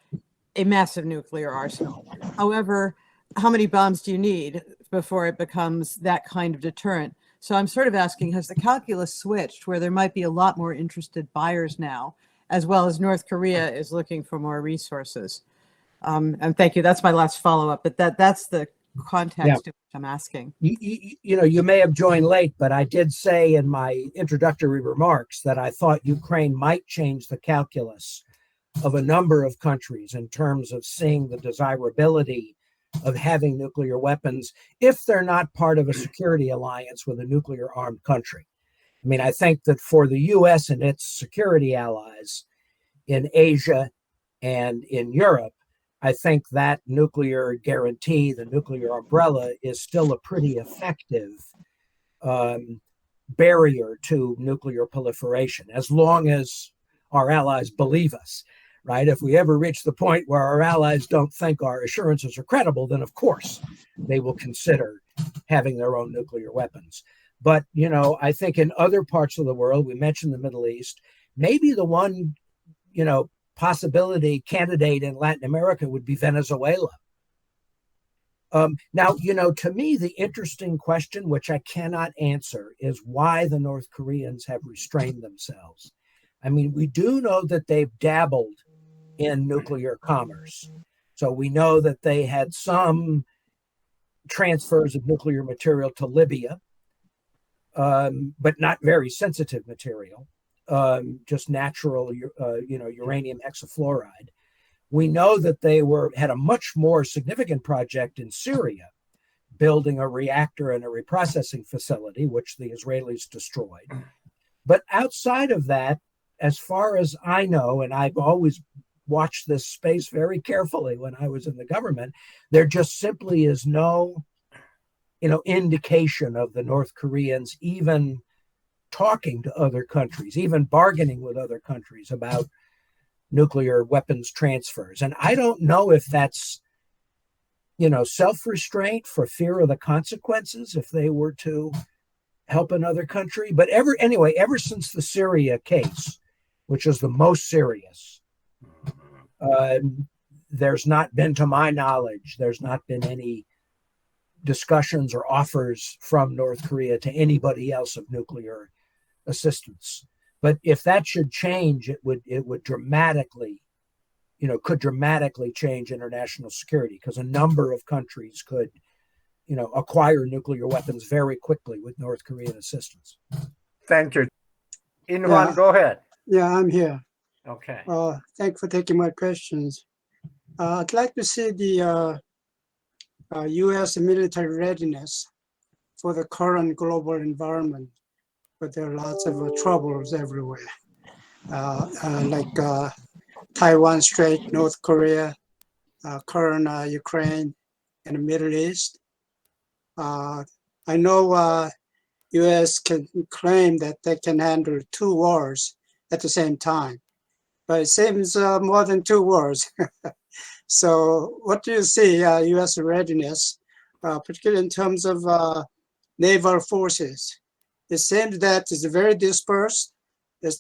a massive nuclear arsenal. However, how many bombs do you need before it becomes that kind of deterrent? So I'm sort of asking, has the calculus switched where there might be a lot more interested buyers now, as well as North Korea is looking for more resources? And thank you. That's my last follow-up, but that's the context in which I'm asking. You may have joined late, but I did say in my introductory remarks that I thought Ukraine might change the calculus of a number of countries in terms of seeing the desirability of having nuclear weapons if they're not part of a security alliance with a nuclear armed country. I mean, I think that for the US and its security allies in Asia and in Europe, I think that nuclear guarantee, the nuclear umbrella, is still a pretty effective barrier to nuclear proliferation, as long as our allies believe us, right? If we ever reach the point where our allies don't think our assurances are credible, then of course they will consider having their own nuclear weapons. But, I think in other parts of the world, we mentioned the Middle East, maybe the one, possibility candidate in Latin America would be Venezuela. Now, to me, the interesting question, which I cannot answer, is why the North Koreans have restrained themselves. I mean, we do know that they've dabbled in nuclear commerce. So we know that they had some transfers of nuclear material to Libya, but not very sensitive material. Just natural, uranium hexafluoride. We know that they had a much more significant project in Syria, building a reactor and a reprocessing facility, which the Israelis destroyed. But outside of that, as far as I know, and I've always watched this space very carefully when I was in the government, there just simply is no, indication of the North Koreans even talking to other countries, even bargaining with other countries about nuclear weapons transfers. And I don't know if that's, self-restraint for fear of the consequences if they were to help another country. But ever since the Syria case, which is the most serious, there's not been, to my knowledge, there's not been any discussions or offers from North Korea to anybody else of nuclear assistance. But if that should change, it would dramatically, could dramatically change international security, because a number of countries could, acquire nuclear weapons very quickly with North Korean assistance. Thank you. Inwan, go ahead. Yeah, I'm here. Okay. Thanks for taking my questions. I'd like to see the U.S. military readiness for the current global environment, but there are lots of troubles everywhere, like Taiwan Strait, North Korea, current Ukraine, and the Middle East. I know U.S. can claim that they can handle 2 wars at the same time, but it seems more than 2 wars. So what do you see U.S. readiness, particularly in terms of naval forces? It seems that it's very dispersed. It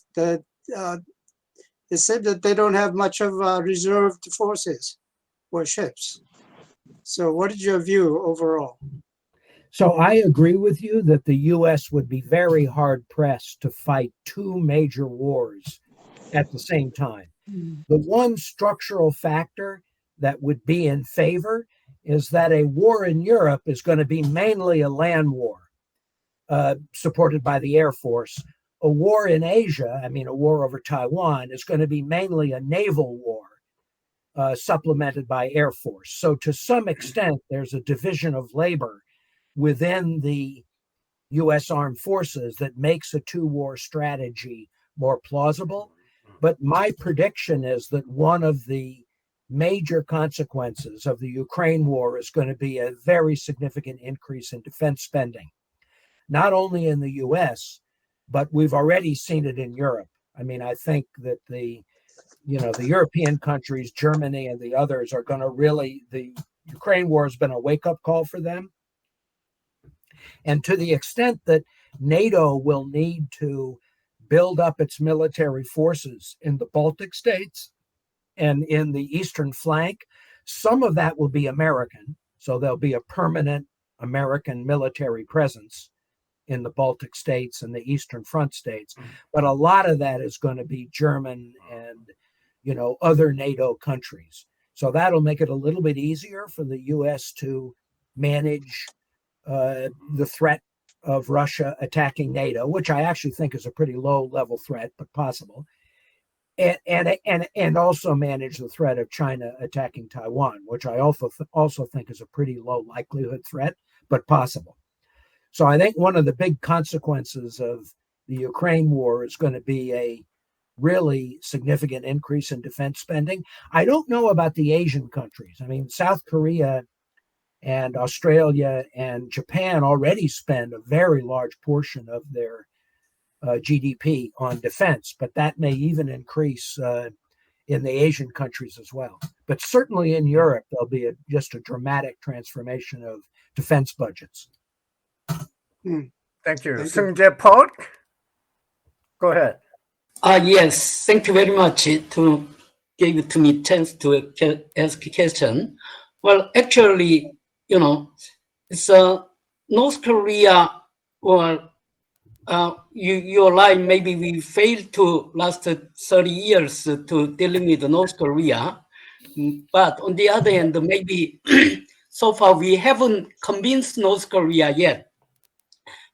seems that they don't have much of reserved forces or ships. So what is your view overall? So I agree with you that the U.S. would be very hard pressed to fight 2 major wars at the same time. The one structural factor that would be in favor is that a war in Europe is going to be mainly a land war supported by the Air Force. A war in Asia, I mean, a war over Taiwan, is going to be mainly a naval war supplemented by Air Force. So to some extent, there's a division of labor within the U.S. Armed Forces that makes a two-war strategy more plausible. But my prediction is that one of the major consequences of the Ukraine war is going to be a very significant increase in defense spending, not only in the U.S., but we've already seen it in Europe. I mean, I think that the European countries, Germany and the others, are going to really, the Ukraine war has been a wake-up call for them. And to the extent that NATO will need to build up its military forces in the Baltic states and in the eastern flank, some of that will be American. So there'll be a permanent American military presence in the Baltic states and the Eastern Front states. But a lot of that is going to be German and, other NATO countries. So that'll make it a little bit easier for the U.S. to manage the threat of Russia attacking NATO, which I actually think is a pretty low level threat, but possible. And also manage the threat of China attacking Taiwan, which I also think is a pretty low likelihood threat, but possible. So I think one of the big consequences of the Ukraine war is going to be a really significant increase in defense spending. I don't know about the Asian countries. I mean, South Korea and Australia and Japan already spend a very large portion of their GDP on defense, but that may even increase in the Asian countries as well. But certainly in Europe, there'll be just a dramatic transformation of defense budgets. Thank you. Sungjay Park, go ahead. Yes, thank you very much to give it to me chance to ask a question. Well, actually, it's North Korea, or you're right, maybe we failed to last 30 years to dealing with North Korea. But on the other hand, maybe so far we haven't convinced North Korea yet.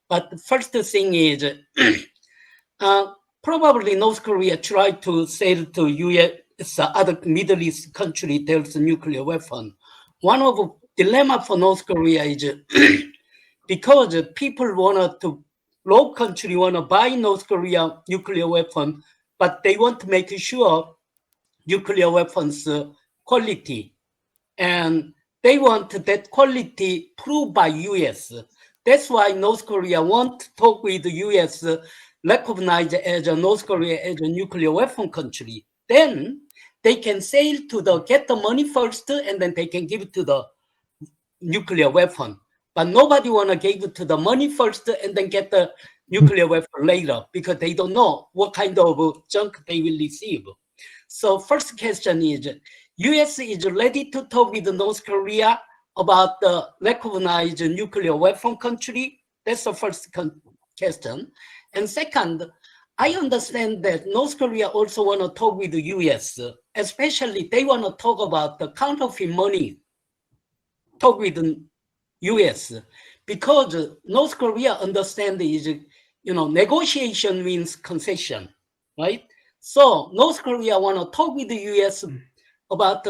But the first thing is, probably North Korea tried to sell to U.S. Other Middle East country there's a nuclear weapon. One of the dilemma for North Korea is because low country want to buy North Korea nuclear weapon, but they want to make sure nuclear weapons quality, and they want that quality proved by U.S. That's why North Korea want to talk with the U.S. Recognized as North Korea as a nuclear weapon country. Then they can get the money first, and then they can give it to the nuclear weapon. But nobody want to give it to the money first and then get the nuclear weapon later, because they don't know what kind of junk they will receive. So first question is, U.S. is ready to talk with North Korea about the recognized nuclear weapon country? That's the first question. And second, I understand that North Korea also want to talk with the U.S., especially they want to talk about the counterfeit money, talk with the U.S., because North Korea understand is, negotiation means concession, right? So North Korea want to talk with the U.S. about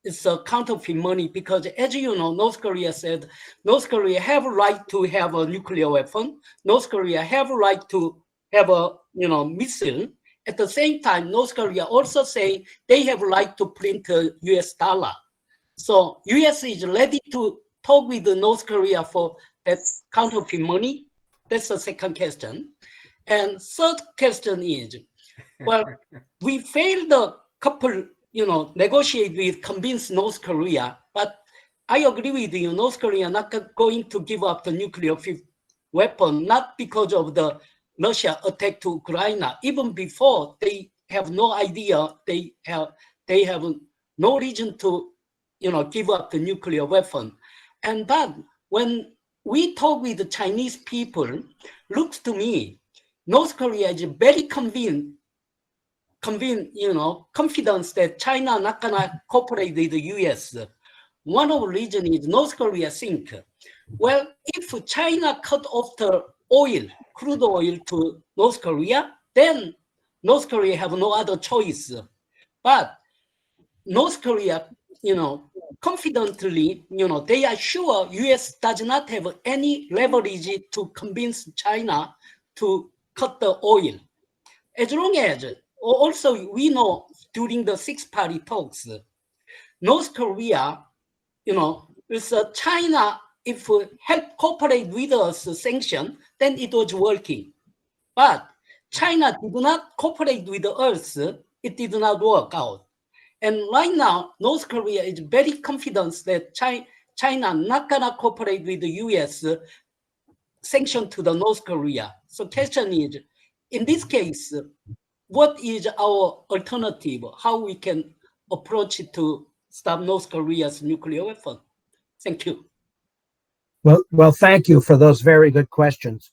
it's a counterfeit money, because as you know, North Korea said North Korea have a right to have a nuclear weapon. North Korea have a right to have a missile. At the same time, North Korea also say they have a right to print a US dollar. So US is ready to talk with the North Korea for that counterfeit money. That's the second question. And third question is, well, we failed a couple, negotiate with, convince North Korea, but I agree with you, North Korea not going to give up the nuclear weapon, not because of the Russia attack to Ukraine. Even before, they have no idea, they have no reason to, give up the nuclear weapon. And but when we talk with the Chinese people, looks to me, North Korea is very convinced confidence that China not gonna cooperate with the US. One of the reasons is North Korea think, well, if China cut off the oil, crude oil to North Korea, then North Korea have no other choice. But North Korea, confidently, they are sure US does not have any leverage to convince China to cut the oil. As long as, also we know during the six-party talks, North Korea, with China, if help cooperate with us sanction, then it was working. But China did not cooperate with us, it did not work out. And right now, North Korea is very confident that China not gonna cooperate with the US sanction to the North Korea. So question is, in this case, what is our alternative? How we can approach it to stop North Korea's nuclear weapon? Thank you. Well, thank you for those very good questions.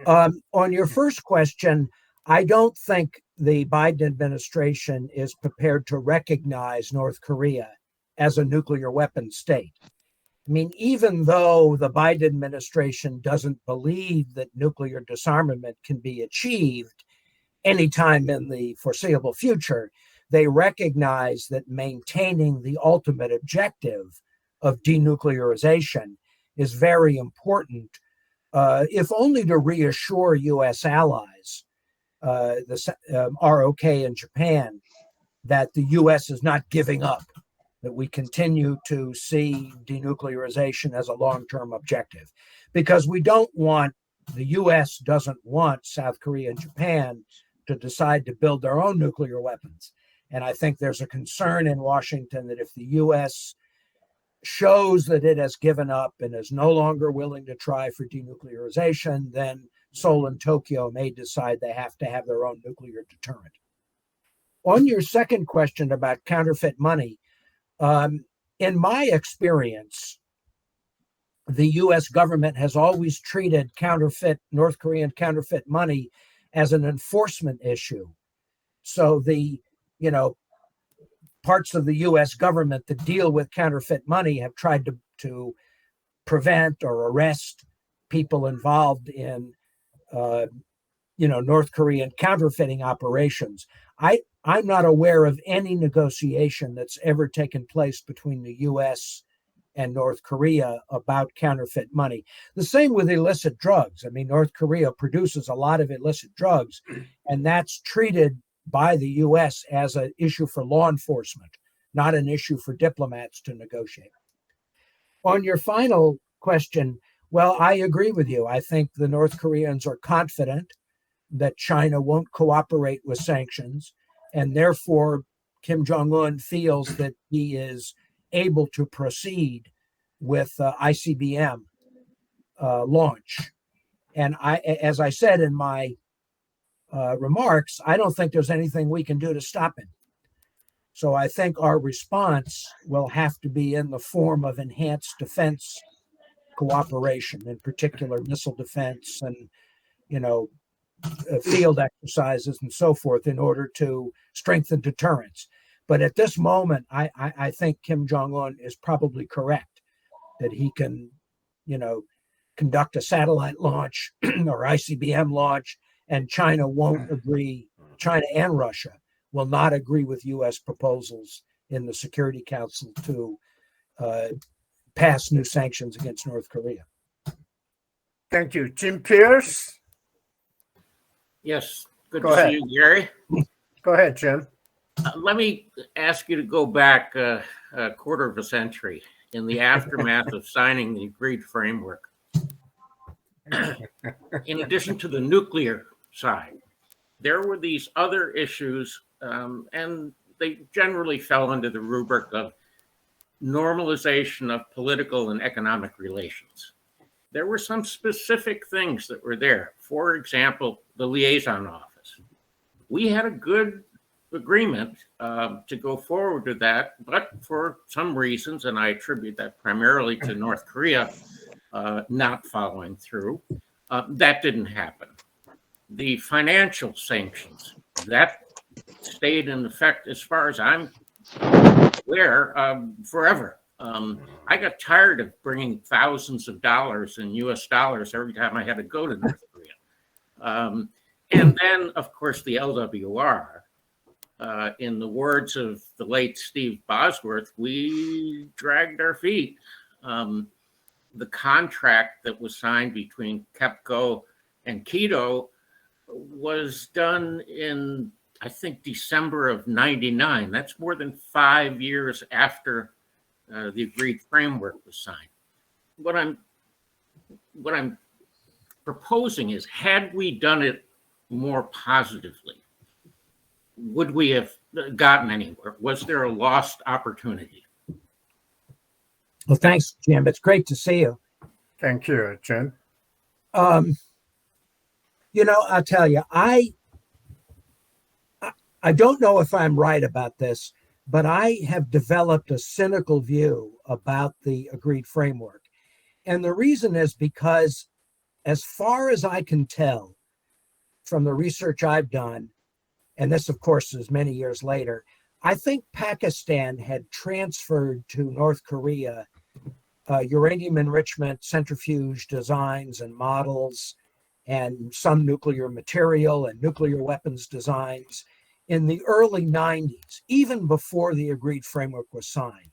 On your first question, I don't think the Biden administration is prepared to recognize North Korea as a nuclear weapon state. I mean, even though the Biden administration doesn't believe that nuclear disarmament can be achieved anytime in the foreseeable future, they recognize that maintaining the ultimate objective of denuclearization is very important, if only to reassure U.S. allies, the ROK and Japan, that the U.S. is not giving up, that we continue to see denuclearization as a long-term objective. Because we don't want, the U.S. doesn't want South Korea and Japan to decide to build their own nuclear weapons. And I think there's a concern in Washington that if the U.S. shows that it has given up and is no longer willing to try for denuclearization, then Seoul and Tokyo may decide they have to have their own nuclear deterrent. On your second question about counterfeit money, in my experience, the U.S. government has always treated North Korean counterfeit money as an enforcement issue. So the, parts of the U.S. government that deal with counterfeit money have tried to prevent or arrest people involved in, North Korean counterfeiting operations. I'm not aware of any negotiation that's ever taken place between the U.S. and North Korea about counterfeit money. The same with illicit drugs. I mean, North Korea produces a lot of illicit drugs, and that's treated by the U.S. as an issue for law enforcement, not an issue for diplomats to negotiate. On your final question, well, I agree with you. I think the North Koreans are confident that China won't cooperate with sanctions, and therefore Kim Jong-un feels that he is able to proceed with ICBM launch. And as I said in my remarks, I don't think there's anything we can do to stop him. So I think our response will have to be in the form of enhanced defense cooperation, in particular missile defense and, field exercises and so forth, in order to strengthen deterrence. But at this moment, I think Kim Jong-un is probably correct that he can, conduct a satellite launch or ICBM launch, and China won't agree. China and Russia will not agree with U.S. proposals in the Security Council to pass new sanctions against North Korea. Thank you. Jim Pierce? Yes, good Go to ahead. see you, Gary. Go ahead, Jim. Let me ask you to go back a quarter of a century in the aftermath of signing the agreed framework. In addition to the nuclear side, there were these other issues, and they generally fell under the rubric of normalization of political and economic relations. There were some specific things that were there. For example, the liaison office. We had a good agreement to go forward with that, but for some reasons, and I attribute that primarily to North Korea not following through, that didn't happen. The financial sanctions, that stayed in effect, as far as I'm aware, forever. I got tired of bringing thousands of dollars in US dollars every time I had to go to North Korea. And then, of course, the LWR. In the words of the late Steve Bosworth, we dragged our feet. The contract that was signed between KEPCO and Quito was done in, I think, December of '99. That's more than 5 years after the agreed framework was signed. What I'm proposing is, had we done it more positively, would we have gotten anywhere? Was there a lost opportunity? Well, thanks, Jim. It's great to see you. Thank you, Jim. You know, I'll tell you, I don't know if I'm right about this, but I have developed a cynical view about the agreed framework. And the reason is because, as far as I can tell from the research I've done, and this, of course, is many years later, I think Pakistan had transferred to North Korea uranium enrichment, centrifuge designs and models, and some nuclear material and nuclear weapons designs in the early 90s, even before the agreed framework was signed.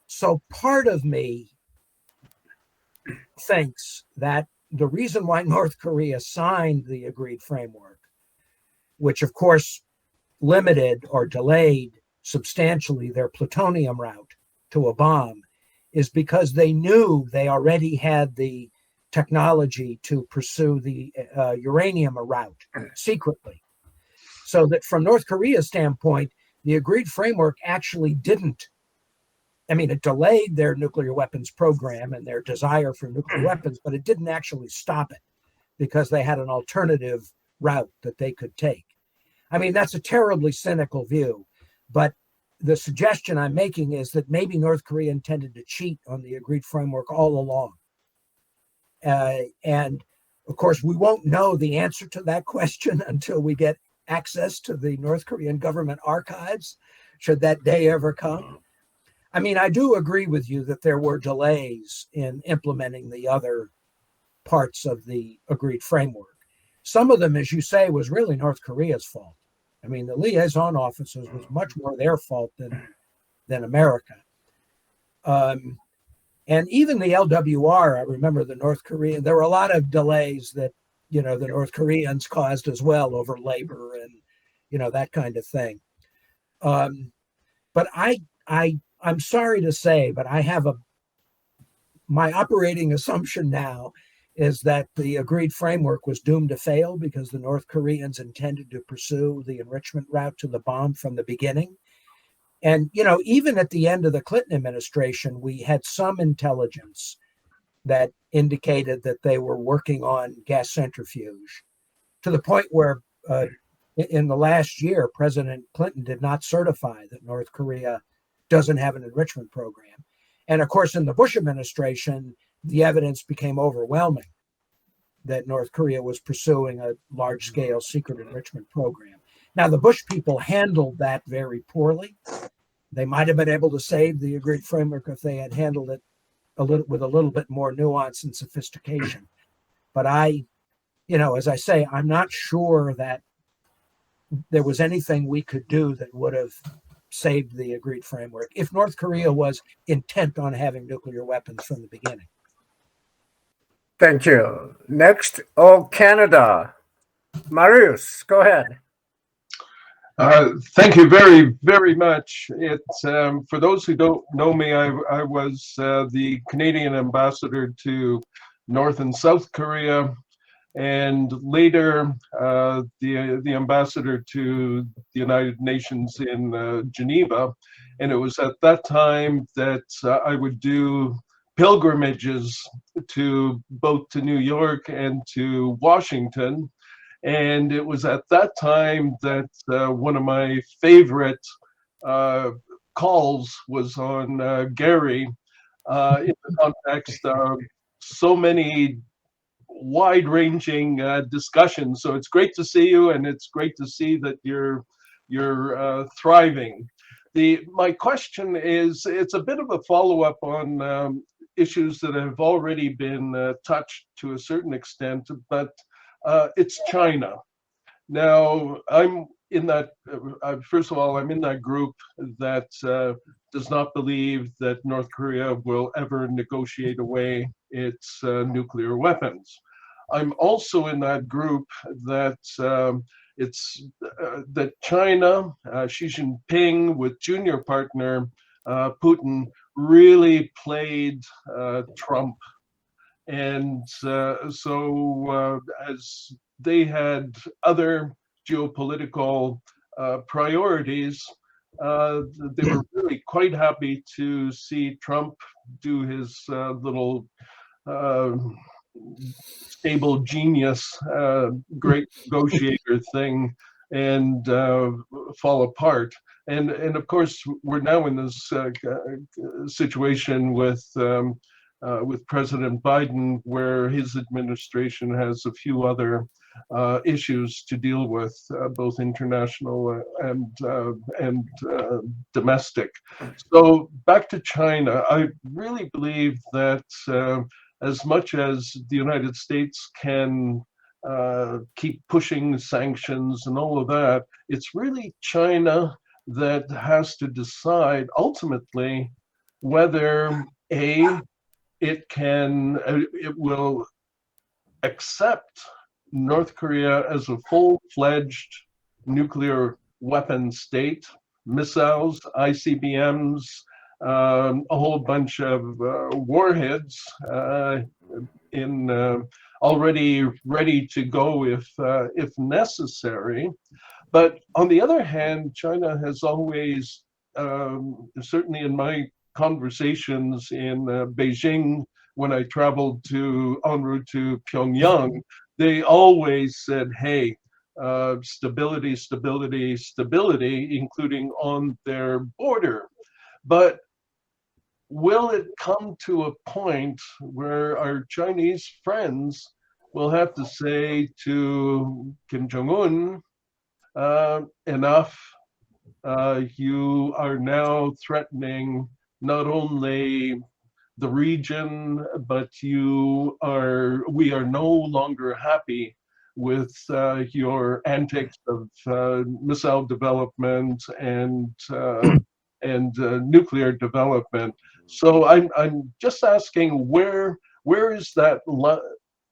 So part of me thinks that the reason why North Korea signed the agreed framework, which of course limited or delayed substantially their plutonium route to a bomb, is because they knew they already had the technology to pursue the uranium route secretly. So that from North Korea's standpoint, the agreed framework actually didn't, I mean, it delayed their nuclear weapons program and their desire for nuclear weapons, but it didn't actually stop it because they had an alternative route that they could take. I mean, that's a terribly cynical view, but the suggestion I'm making is that maybe North Korea intended to cheat on the agreed framework all along. And of course, we won't know the answer to that question until we get access to the North Korean government archives, should that day ever come. I mean, I do agree with you that there were delays in implementing the other parts of the agreed framework. Some of them, as you say, was really North Korea's fault. I mean, the liaison officers was much more their fault than America. And even the LWR, I remember the North Korean, there were a lot of delays that, you know, the North Koreans caused as well over labor and, you know, that kind of thing. But I'm sorry to say, but I have my operating assumption now is that the agreed framework was doomed to fail because the North Koreans intended to pursue the enrichment route to the bomb from the beginning. And, you know, even at the end of the Clinton administration, we had some intelligence that indicated that they were working on gas centrifuge, to the point where in the last year, President Clinton did not certify that North Korea doesn't have an enrichment program. And of course, in the Bush administration, the evidence became overwhelming that North Korea was pursuing a large-scale secret enrichment program. Now, the Bush people handled that very poorly. They might have been able to save the agreed framework if they had handled it with a little bit more nuance and sophistication. But you know, as I say, I'm not sure that there was anything we could do that would have saved the agreed framework if North Korea was intent on having nuclear weapons from the beginning. Thank you. Next, Canada. Maurice, go ahead. Thank you very, very much. It's for those who don't know me, I was the Canadian ambassador to North and South Korea, and later the ambassador to the United Nations in Geneva. And it was at that time that I would do pilgrimages to both to New York and to Washington. And it was at that time that one of my favorite calls was on Gary in the context of so many wide-ranging discussions. So it's great to see you, and it's great to see that you're you're thriving. My question is, it's a bit of a follow-up on issues that have already been touched to a certain extent, but it's China. Now, I'm in that, first of all, I'm in that group that does not believe that North Korea will ever negotiate away its nuclear weapons. I'm also in that group that that China, Xi Jinping with junior partner Putin really played Trump. And so as they had other geopolitical priorities, they were really quite happy to see Trump do his little stable genius, great negotiator thing and fall apart. And of course, we're now in this situation with President Biden, where his administration has a few other issues to deal with, both international and domestic. So back to China, I really believe that as much as the United States can keep pushing sanctions and all of that, it's really China that has to decide ultimately whether it will accept North Korea as a full-fledged nuclear weapon state, missiles, ICBMs, a whole bunch of warheads already ready to go if necessary. But on the other hand, China has always, certainly in my conversations in Beijing when I traveled en route to Pyongyang, they always said, hey, stability, stability, stability, including on their border. But will it come to a point where our Chinese friends will have to say to Kim Jong-un, enough, you are now threatening not only the region, but we are no longer happy with your antics of missile development and nuclear development. So I'm just asking, where is that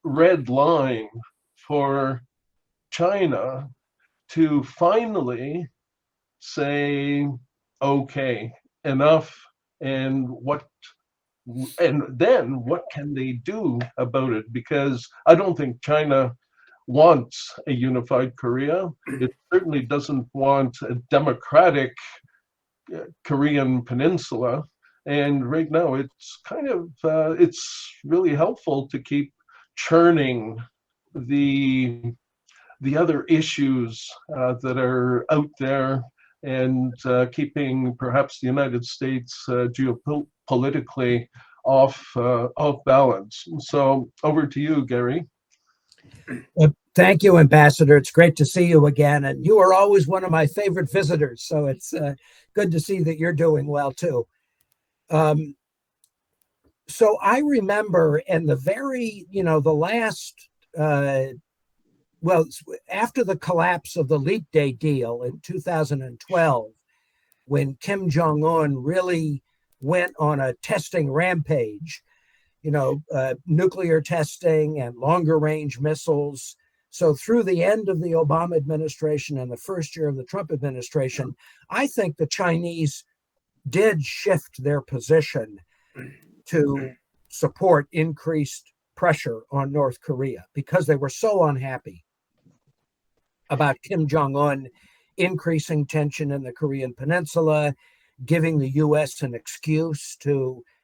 red line for China to finally say, okay, enough, and then what can they do about it? Because I don't think China wants a unified Korea. It certainly doesn't want a democratic Korean peninsula. And right now it's kind of, it's really helpful to keep churning the other issues that are out there and keeping perhaps the United States geopolitically off balance. So over to you, Gary. Thank you, Ambassador. It's great to see you again. And you are always one of my favorite visitors. So it's good to see that you're doing well, too. So I remember in the the last, after the collapse of the Leap Day deal in 2012, when Kim Jong-un really went on a testing rampage, nuclear testing and longer range missiles. So through the end of the Obama administration and the first year of the Trump administration, I think the Chinese did shift their position to support increased pressure on North Korea because they were so unhappy about Kim Jong-un increasing tension in the Korean Peninsula, giving the U.S. an excuse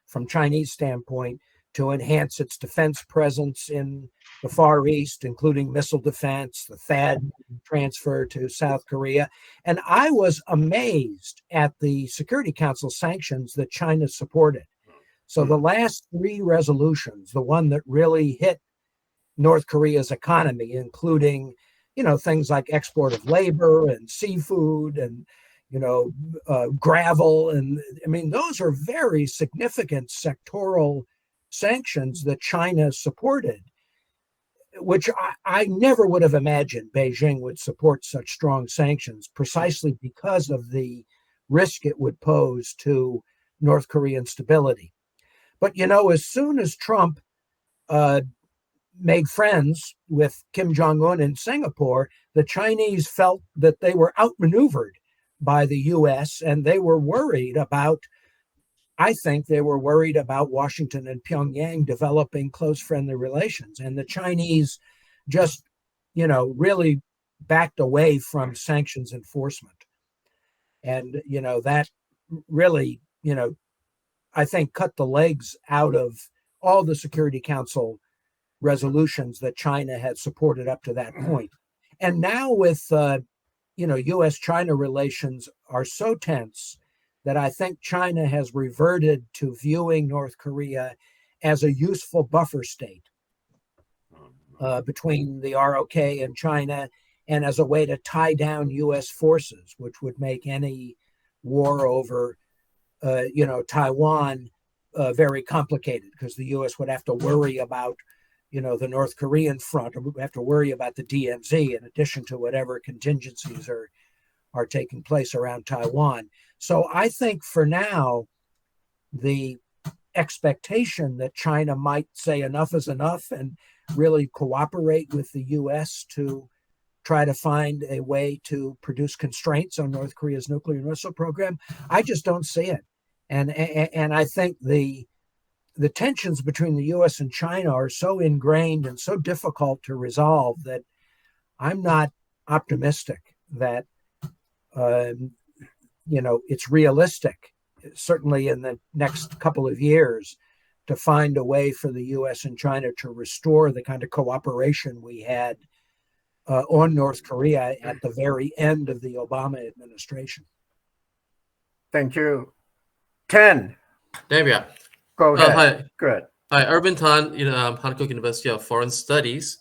from Chinese standpoint, to enhance its defense presence in the Far East, including missile defense, the THAAD transfer to South Korea. And I was amazed at the Security Council sanctions that China supported. So the last three resolutions, the one that really hit North Korea's economy, including things like export of labor and seafood and, gravel. And I mean, those are very significant sectoral sanctions that China supported, which I never would have imagined Beijing would support such strong sanctions precisely because of the risk it would pose to North Korean stability. But, as soon as Trump made friends with Kim Jong-un in Singapore, the Chinese felt that they were outmaneuvered by the U.S. and they were worried about, I think they were worried about Washington and Pyongyang developing close friendly relations. And the Chinese just, really backed away from sanctions enforcement. And, that really, I think cut the legs out of all the Security Council resolutions that China had supported up to that point. And now with, U.S.-China relations are so tense that I think China has reverted to viewing North Korea as a useful buffer state between the ROK and China, and as a way to tie down U.S. forces, which would make any war over, Taiwan very complicated, because the U.S. would have to worry about, the North Korean front, or we have to worry about the DMZ in addition to whatever contingencies are taking place around Taiwan. So I think for now, the expectation that China might say enough is enough and really cooperate with the U.S. to try to find a way to produce constraints on North Korea's nuclear and missile program, I just don't see it. And I think the tensions between the U.S. and China are so ingrained and so difficult to resolve that I'm not optimistic that, it's realistic, certainly in the next couple of years, to find a way for the U.S. and China to restore the kind of cooperation we had on North Korea at the very end of the Obama administration. Thank you. Ken. There we are. Go ahead. Hi. Good. Hi, Urban Tan, Hankook University of Foreign Studies.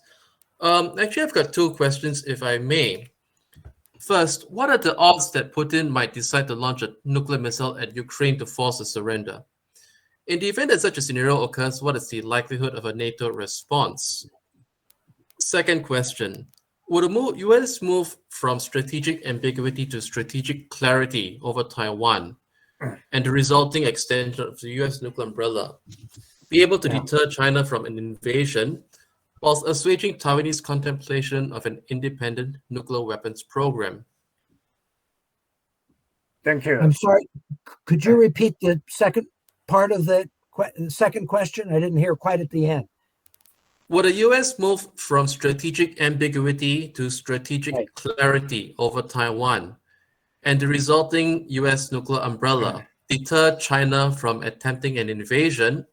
Actually, I've got two questions, if I may. First, what are the odds that Putin might decide to launch a nuclear missile at Ukraine to force a surrender? In the event that such a scenario occurs, what is the likelihood of a NATO response? Second question, would the U.S. move from strategic ambiguity to strategic clarity over Taiwan and the resulting extension of the U.S. nuclear umbrella be able to deter China from an invasion whilst assuaging Taiwanese contemplation of an independent nuclear weapons program? Thank you. I'm sorry, could you repeat the second part of the second question? I didn't hear quite at the end. Would the U.S. move from strategic ambiguity to strategic clarity over Taiwan and the resulting U.S. nuclear umbrella deter China from attempting an invasion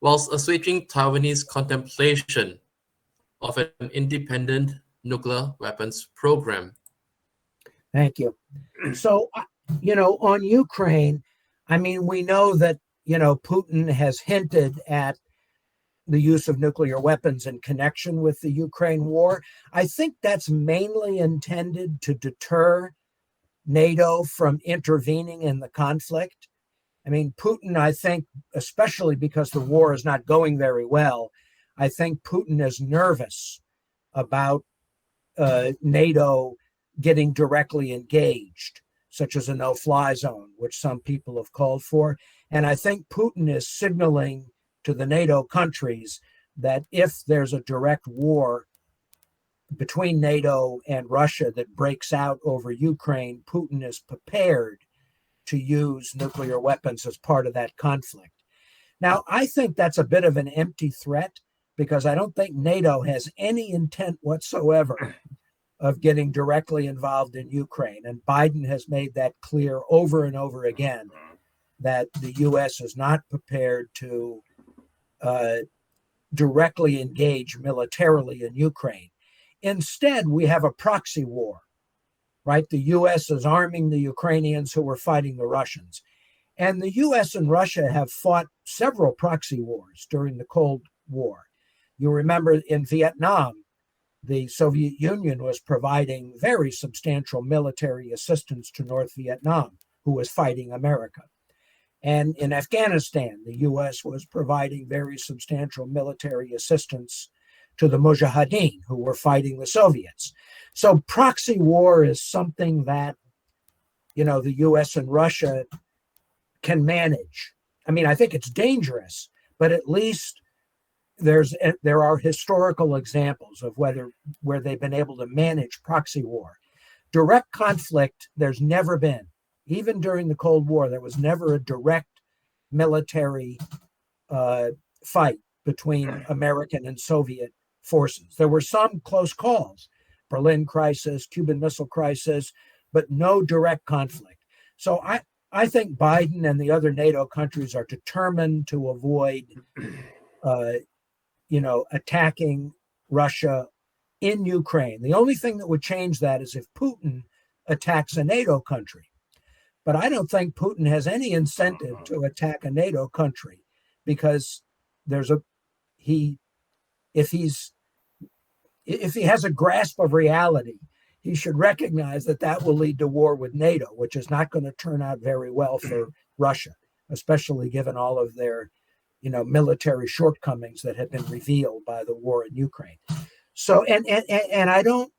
whilst assuaging Taiwanese contemplation of an independent nuclear weapons program? Thank you. So, on Ukraine, I mean, we know that, Putin has hinted at the use of nuclear weapons in connection with the Ukraine war. I think that's mainly intended to deter NATO from intervening in the conflict. I mean, Putin, I think, especially because the war is not going very well, I think Putin is nervous about NATO getting directly engaged, such as a no-fly zone, which some people have called for. And I think Putin is signaling to the NATO countries that if there's a direct war between NATO and Russia that breaks out over Ukraine, Putin is prepared to use nuclear weapons as part of that conflict. Now, I think that's a bit of an empty threat because I don't think NATO has any intent whatsoever of getting directly involved in Ukraine. And Biden has made that clear over and over again that the U.S. is not prepared to directly engage militarily in Ukraine. Instead, we have a proxy war, right? The U.S. is arming the Ukrainians who are fighting the Russians. And the U.S. and Russia have fought several proxy wars during the Cold War. You remember in Vietnam, the Soviet Union was providing very substantial military assistance to North Vietnam, who was fighting America. And in Afghanistan, the US was providing very substantial military assistance to the Mujahideen, who were fighting the Soviets. So proxy war is something that, the US and Russia can manage. I mean, I think it's dangerous, but at least there are historical examples of where they've been able to manage proxy war. Direct conflict, there's never been. Even during the Cold War, there was never a direct military fight between American and Soviet forces. There were some close calls, Berlin crisis, Cuban Missile Crisis, but no direct conflict. So I think Biden and the other NATO countries are determined to avoid, attacking Russia in Ukraine. The only thing that would change that is if Putin attacks a NATO country. But I don't think Putin has any incentive to attack a NATO country, because if he has a grasp of reality, he should recognize that will lead to war with NATO, which is not going to turn out very well for Russia, especially given all of their, military shortcomings that have been revealed by the war in Ukraine. So, and I don't.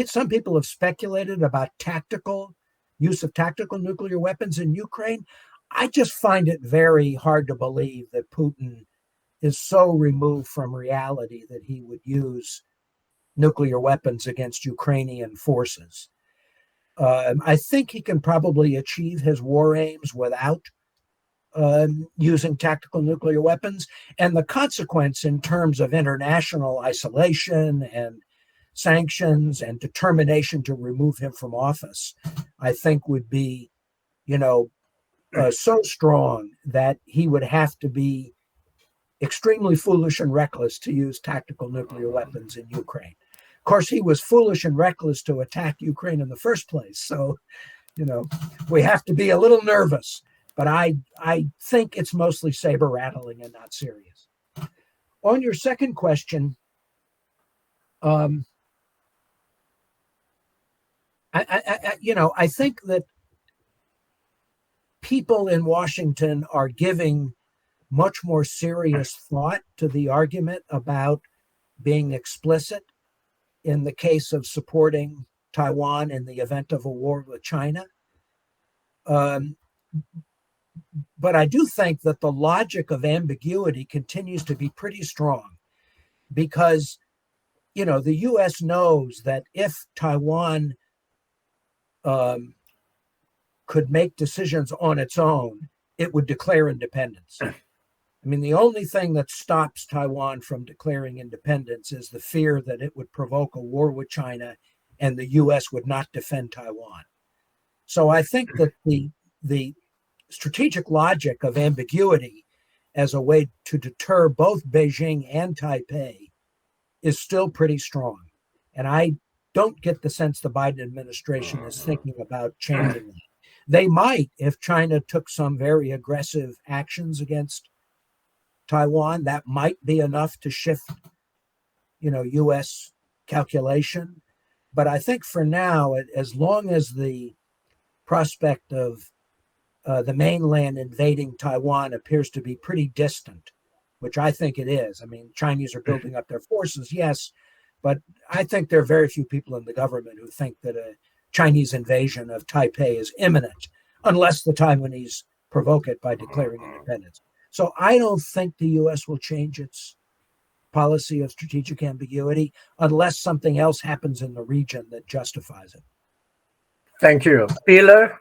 Some people have speculated about use of tactical nuclear weapons in Ukraine. I just find it very hard to believe that Putin is so removed from reality that he would use nuclear weapons against Ukrainian forces. I think he can probably achieve his war aims without using tactical nuclear weapons. And the consequence in terms of international isolation and sanctions and determination to remove him from office, I think would be, so strong that he would have to be extremely foolish and reckless to use tactical nuclear weapons in Ukraine. Of course, he was foolish and reckless to attack Ukraine in the first place. So, we have to be a little nervous. But I think it's mostly saber rattling and not serious. On your second question, I think that people in Washington are giving much more serious thought to the argument about being explicit in the case of supporting Taiwan in the event of a war with China. But I do think that the logic of ambiguity continues to be pretty strong, because, the U.S. knows that if Taiwan could make decisions on its own, it would declare independence. I mean, the only thing that stops Taiwan from declaring independence is the fear that it would provoke a war with China and the U.S. would not defend Taiwan. So I think that the strategic logic of ambiguity as a way to deter both Beijing and Taipei is still pretty strong. And I don't get the sense the Biden administration is thinking about changing that. They might, if China took some very aggressive actions against Taiwan, that might be enough to shift, U.S. calculation. But I think for now, as long as the prospect of the mainland invading Taiwan appears to be pretty distant, which I think it is. I mean, Chinese are building up their forces, yes, but I think there are very few people in the government who think that a Chinese invasion of Taipei is imminent, unless the Taiwanese provoke it by declaring independence. So I don't think the U.S. will change its policy of strategic ambiguity unless something else happens in the region that justifies it. Thank you. Peeler?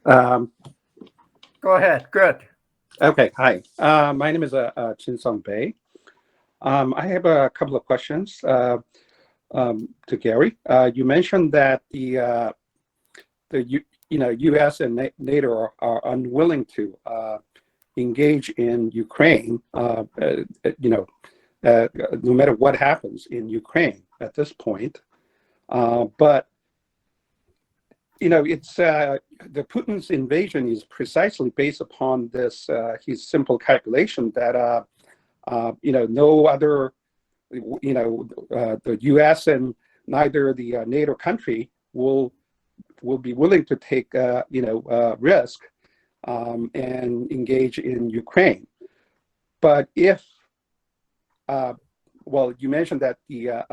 Go ahead. Good. Okay. Hi. My name is Chin Sung Bei. I have a couple of questions to Gary. You mentioned that the U.S. and NATO are unwilling to engage in Ukraine. No matter what happens in Ukraine at this point, but it's the Putin's invasion is precisely based upon this his simple calculation that no other the U.S. and neither the NATO country will be willing to take risk and engage in Ukraine. But if you mentioned that the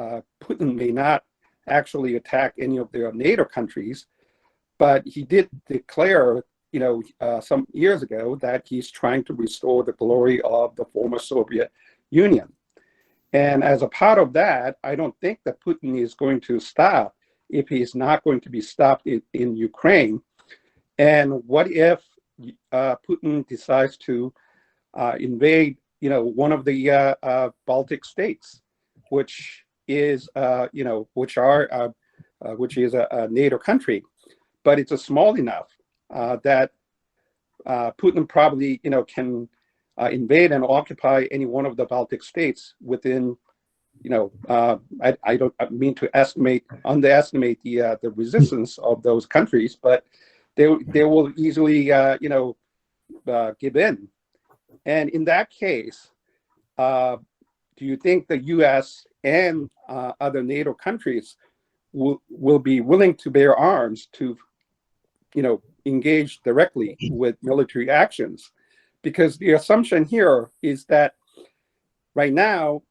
Putin may not actually attack any of the NATO countries, but he did declare, some years ago that he's trying to restore the glory of the former Soviet Union. And as a part of that, I don't think that Putin is going to stop if he's not going to be stopped in Ukraine. And what if Putin decides to invade, one of the Baltic states, which is, which is a NATO country, but it's a small enough that Putin probably, can invade and occupy any one of the Baltic states within, I don't mean to underestimate the resistance of those countries, but they will easily, give in. And in that case, do you think the U.S. and other NATO countries will be willing to bear arms to, engage directly with military actions? Because the assumption here is that right now,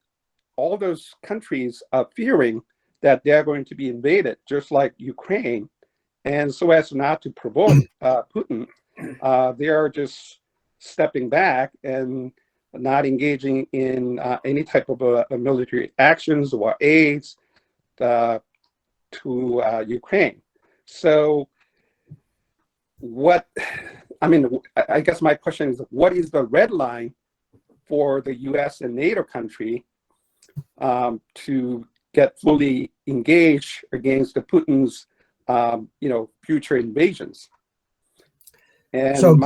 all those countries are fearing that they're going to be invaded, just like Ukraine. And so as not to provoke Putin, they are just stepping back and not engaging in any type of military actions or aids to Ukraine. So I guess my question is, what is the red line for the U.S. and NATO country to get fully engaged against the Putin's, future invasions? And so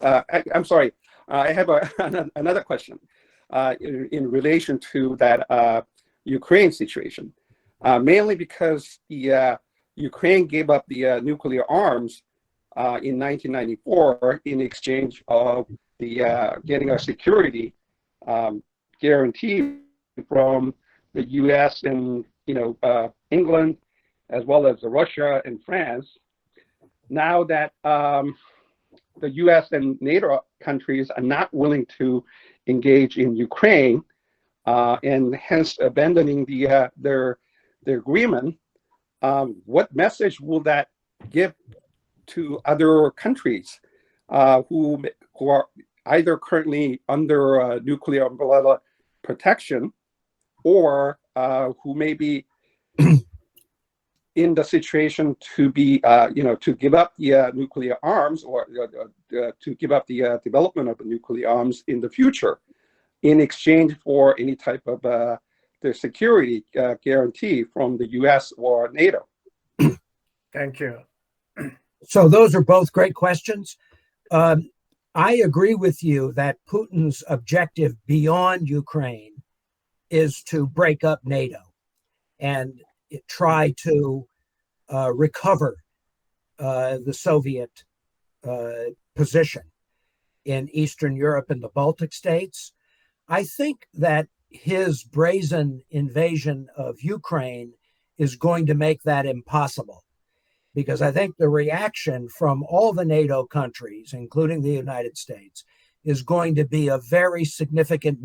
I'm sorry, I have another question in relation to that Ukraine situation, mainly because the Ukraine gave up the nuclear arms in 1994 in exchange of the getting a security guarantee from the U.S. and England, as well as Russia and France. Now that the U.S. and NATO countries are not willing to engage in Ukraine and hence abandoning their agreement, what message will that give to other countries who are either currently under nuclear umbrella protection or who may be in the situation to be, to give up the nuclear arms or to give up the development of the nuclear arms in the future in exchange for any type of the security guarantee from the U.S. or NATO? Thank you. So those are both great questions. I agree with you that Putin's objective beyond Ukraine is to break up NATO and try to recover the Soviet position in Eastern Europe and the Baltic states. I think that his brazen invasion of Ukraine is going to make that impossible, because I think the reaction from all the NATO countries, including the United States, is going to be a very significant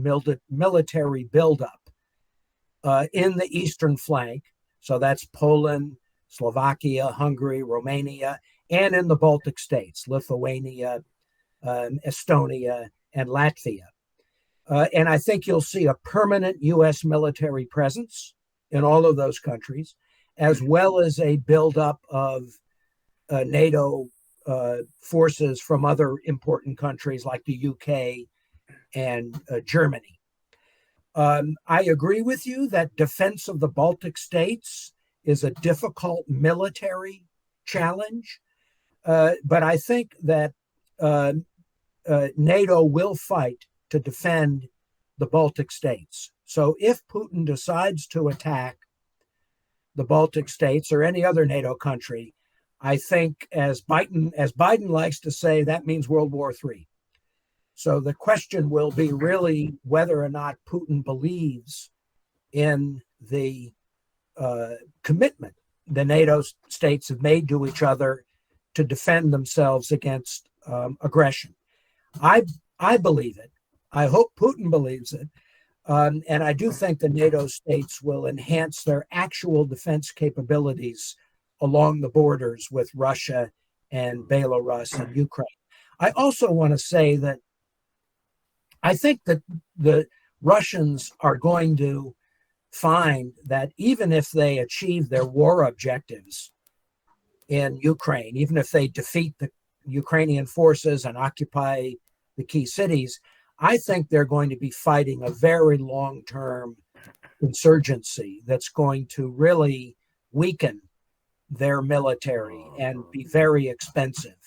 military buildup in the eastern flank. So that's Poland, Slovakia, Hungary, Romania, and in the Baltic states, Lithuania, Estonia, and Latvia. And I think you'll see a permanent U.S. military presence in all of those countries, as well as a buildup of NATO forces from other important countries like the UK and Germany. I agree with you that defense of the Baltic states is a difficult military challenge, but I think that NATO will fight to defend the Baltic states. So if Putin decides to attack the Baltic states or any other NATO country, I think, as Biden likes to say, that means World War III. So the question will be really whether or not Putin believes in the commitment the NATO states have made to each other to defend themselves against aggression. I believe it. I hope Putin believes it. And I do think the NATO states will enhance their actual defense capabilities along the borders with Russia and Belarus and Ukraine. I also want to say that I think that the Russians are going to find that even if they achieve their war objectives in Ukraine, even if they defeat the Ukrainian forces and occupy the key cities, I think they're going to be fighting a very long-term insurgency that's going to really weaken their military and be very expensive.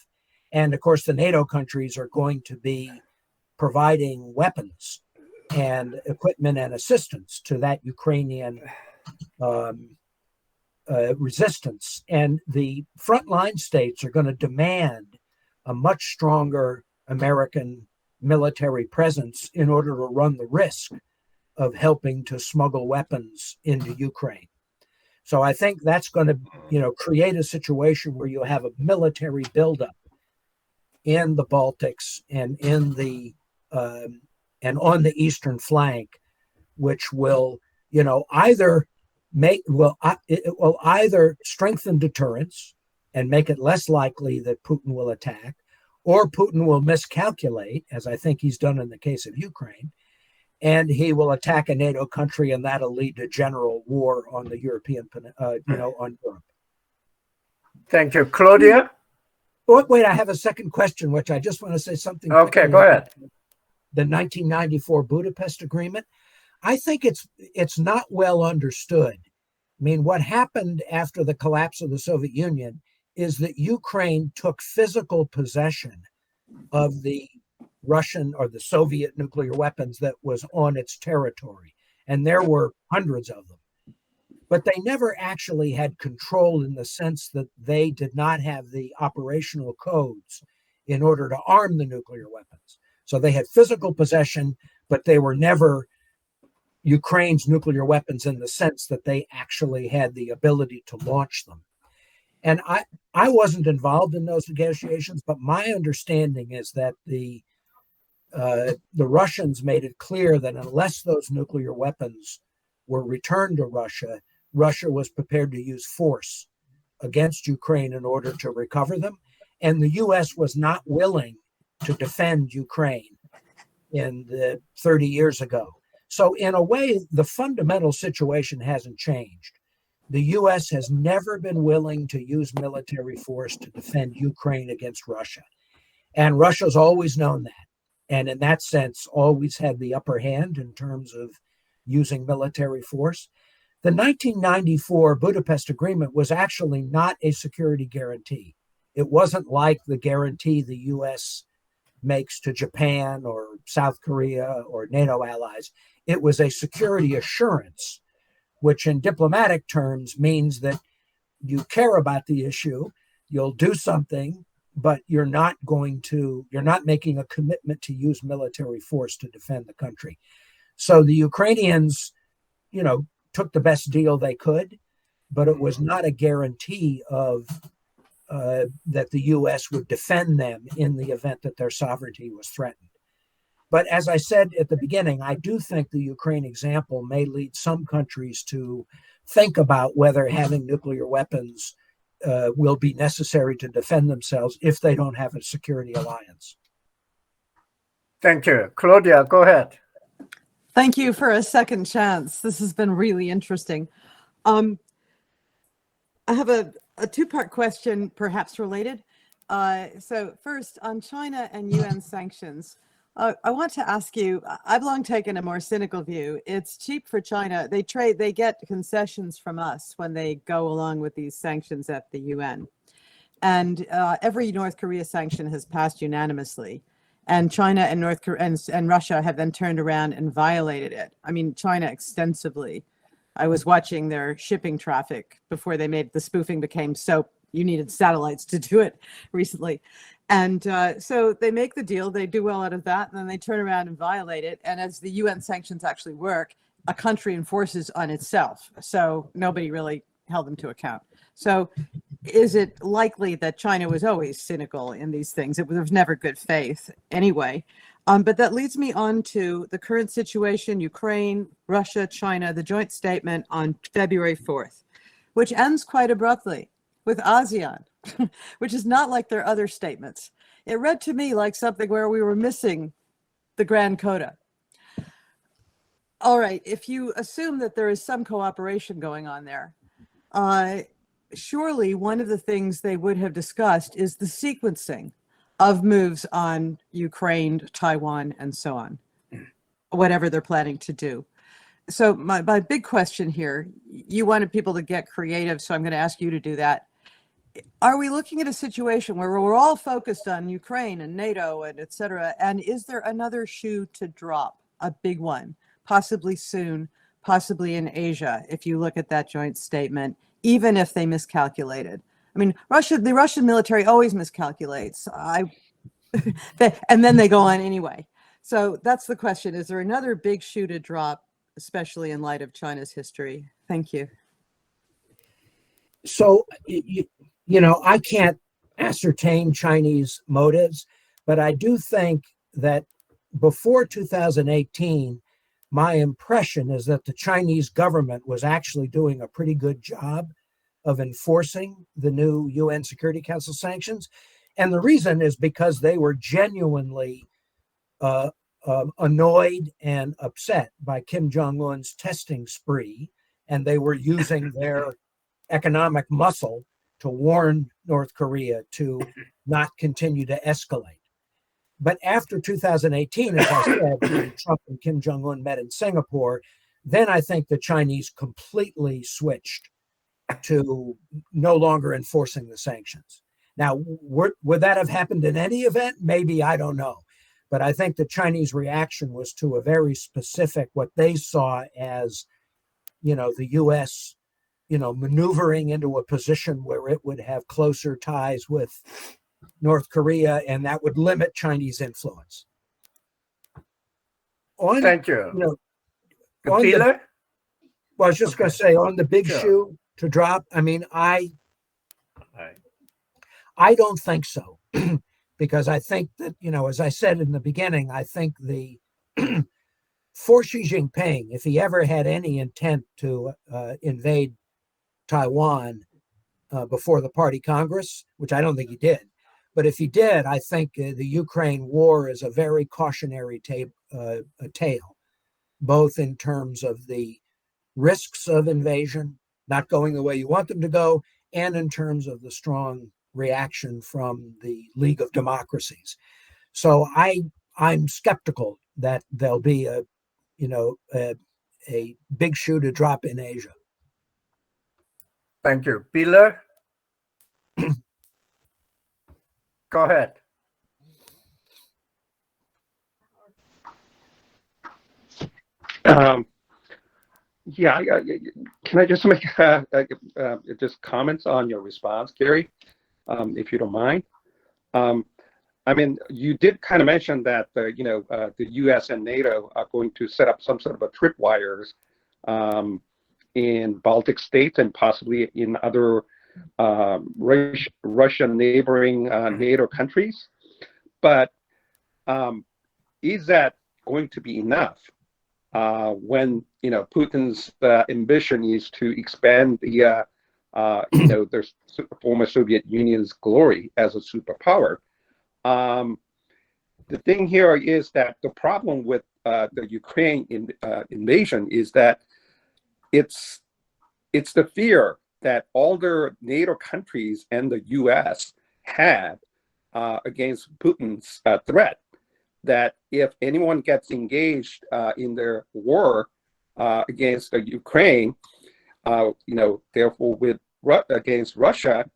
And of course, the NATO countries are going to be providing weapons and equipment and assistance to that Ukrainian resistance. And the frontline states are going to demand a much stronger American military presence in order to run the risk of helping to smuggle weapons into Ukraine. So I think that's going to, create a situation where you have a military buildup in the Baltics and in the and on the eastern flank, which will, either strengthen deterrence and make it less likely that Putin will attack, or Putin will miscalculate, as I think he's done in the case of Ukraine, and he will attack a NATO country, and that'll lead to general war on the European, on Europe. Thank you, Claudia. Wait, I have a second question, which I just want to say something. Okay, go ahead. The 1994 Budapest Agreement. I think it's not well understood. I mean, what happened after the collapse of the Soviet Union is that Ukraine took physical possession of the Russian or the Soviet nuclear weapons that was on its territory. And there were hundreds of them. But they never actually had control in the sense that they did not have the operational codes in order to arm the nuclear weapons. So they had physical possession, but they were never Ukraine's nuclear weapons in the sense that they actually had the ability to launch them. And I wasn't involved in those negotiations, but my understanding is that the Russians made it clear that unless those nuclear weapons were returned to Russia, Russia was prepared to use force against Ukraine in order to recover them. And the U.S. was not willing to defend Ukraine in the 30 years ago. So in a way, the fundamental situation hasn't changed. The U.S. has never been willing to use military force to defend Ukraine against Russia. And Russia's always known that. And in that sense, always had the upper hand in terms of using military force. The 1994 Budapest Agreement was actually not a security guarantee. It wasn't like the guarantee the U.S. makes to Japan or South Korea or NATO allies. It was a security assurance, which in diplomatic terms means that you care about the issue, you'll do something, but you're not making a commitment to use military force to defend the country. So the Ukrainians, took the best deal they could, but it was not a guarantee of that the U.S. would defend them in the event that their sovereignty was threatened. But as I said at the beginning, I do think the Ukraine example may lead some countries to think about whether having nuclear weapons will be necessary to defend themselves if they don't have a security alliance. Thank you. Claudia, go ahead. Thank you for a second chance. This has been really interesting. I have a two-part question, perhaps related. So first, on China and UN sanctions, I want to ask you, I've long taken a more cynical view. It's cheap for China. They get concessions from us when they go along with these sanctions at the UN. And every North Korea sanction has passed unanimously. And China and North Korea and Russia have then turned around and violated it. I mean, China extensively. I was watching their shipping traffic before they made the spoofing became so you needed satellites to do it recently. And so they make the deal, they do well out of that, and then they turn around and violate it. And as the UN sanctions actually work, a country enforces on itself. So nobody really held them to account. So is it likely that China was always cynical in these things? There was never good faith anyway. But that leads me on to the current situation, Ukraine, Russia, China, the joint statement on February 4th, which ends quite abruptly with ASEAN, which is not like their other statements. It read to me like something where we were missing the grand coda. All right, if you assume that there is some cooperation going on there, surely one of the things they would have discussed is the sequencing of moves on Ukraine, Taiwan, and so on, whatever they're planning to do. So my big question here, you wanted people to get creative, so I'm going to ask you to do that. Are we looking at a situation where we're all focused on Ukraine and NATO and et cetera, and is there another shoe to drop, a big one, possibly soon, possibly in Asia, if you look at that joint statement, even if they miscalculated? I mean, the Russian military always miscalculates, and then they go on anyway. So that's the question. Is there another big shoe to drop, especially in light of China's history? Thank you. So, you know, I can't ascertain Chinese motives, but I do think that before 2018, my impression is that the Chinese government was actually doing a pretty good job of enforcing the new UN Security Council sanctions. And the reason is because they were genuinely annoyed and upset by Kim Jong-un's testing spree, and they were using their economic muscle to warn North Korea to not continue to escalate. But after 2018, as I said, when Trump and Kim Jong-un met in Singapore, then I think the Chinese completely switched to no longer enforcing the sanctions. Now, would that have happened in any event? Maybe, I don't know. But I think the Chinese reaction was to a very specific, what they saw as, you know, the U.S., you know, maneuvering into a position where it would have closer ties with North Korea, and that would limit Chinese influence. Thank you. You know, I was just going to say, on the big shoe to drop, I mean, I don't think so. Because I think that, you know, as I said in the beginning, I think for Xi Jinping, if he ever had any intent to invade Taiwan before the Party Congress, which I don't think he did, but if he did, I think the Ukraine war is a very cautionary tale, both in terms of the risks of invasion, not going the way you want them to go, and in terms of the strong reaction from the League of Democracies. So I'm skeptical that there'll be a big shoe to drop in Asia. Thank you. Pilar? Go ahead. Yeah, can I just make just comments on your response, Gary, if you don't mind? I mean, you did kind of mention that the U.S. and NATO are going to set up some sort of a tripwires in Baltic states and possibly in other Russian neighboring NATO countries. But is that going to be enough when Putin's ambition is to expand the their former Soviet Union's glory as a superpower? The thing here is that the problem with the Ukraine invasion is that it's the fear that all the NATO countries and the U.S. had against Putin's threat, that if anyone gets engaged in their war against Ukraine, therefore with against Russia,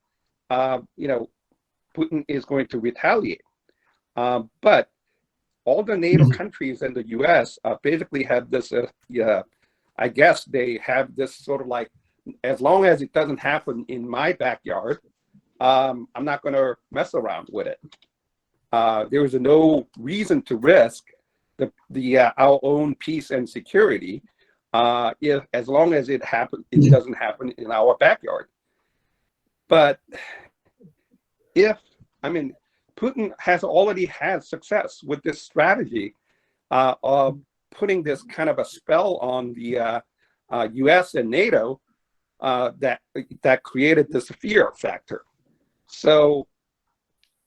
Putin is going to retaliate. But all the NATO countries and the U.S. Basically have this, I guess they have this sort of like, as long as it doesn't happen in my backyard, I'm not going to mess around with it. there is no reason to risk our own peace and security as long as it doesn't happen in our backyard. But Putin has already had success with this strategy of putting this kind of a spell on the U.S. and NATO that created this fear factor. So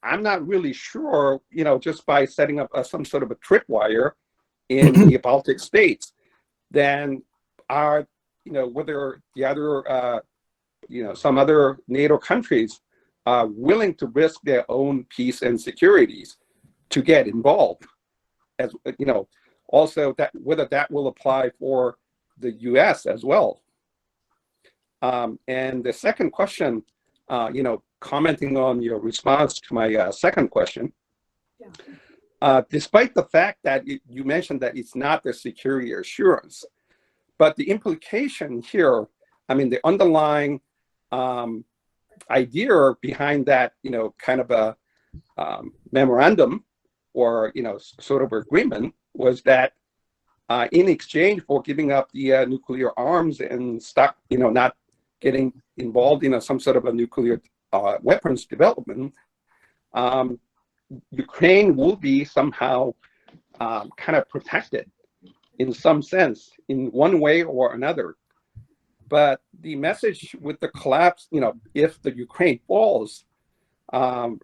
I'm not really sure, just by setting up some sort of a tripwire in the Baltic states, then whether the other, some other NATO countries are willing to risk their own peace and securities to get involved, as also whether that will apply for the U.S. as well. And the second question, commenting on your response to my second question, despite the fact that you mentioned that it's not the security assurance, but the implication here, the underlying idea behind that, kind of a memorandum or, sort of agreement was that in exchange for giving up the nuclear arms and not getting involved in some sort of a nuclear weapons development, Ukraine will be somehow kind of protected in some sense, in one way or another. But the message with the collapse, if the Ukraine falls, now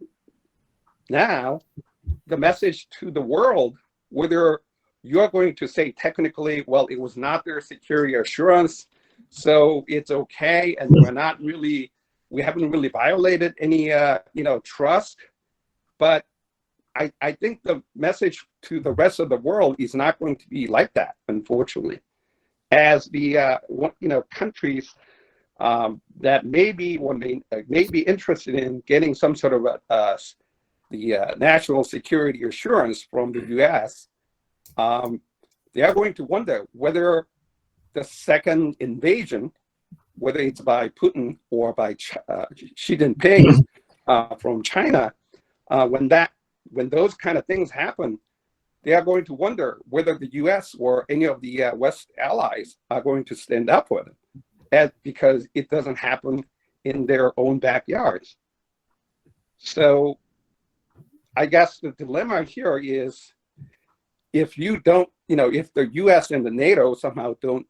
the message to the world, whether you're going to say technically, well, it was not their security assurance, so it's okay, and we haven't really violated any, trust. But I think the message to the rest of the world is not going to be like that, unfortunately, as the countries that may be interested in getting some sort of the national security assurance from the U.S. They are going to wonder whether the second invasion, whether it's by Putin or by Xi Jinping from China, when those kind of things happen, they are going to wonder whether the U.S. or any of the West allies are going to stand up for them, because it doesn't happen in their own backyards. So I guess the dilemma here is, if you don't, if the U.S. and the NATO somehow don't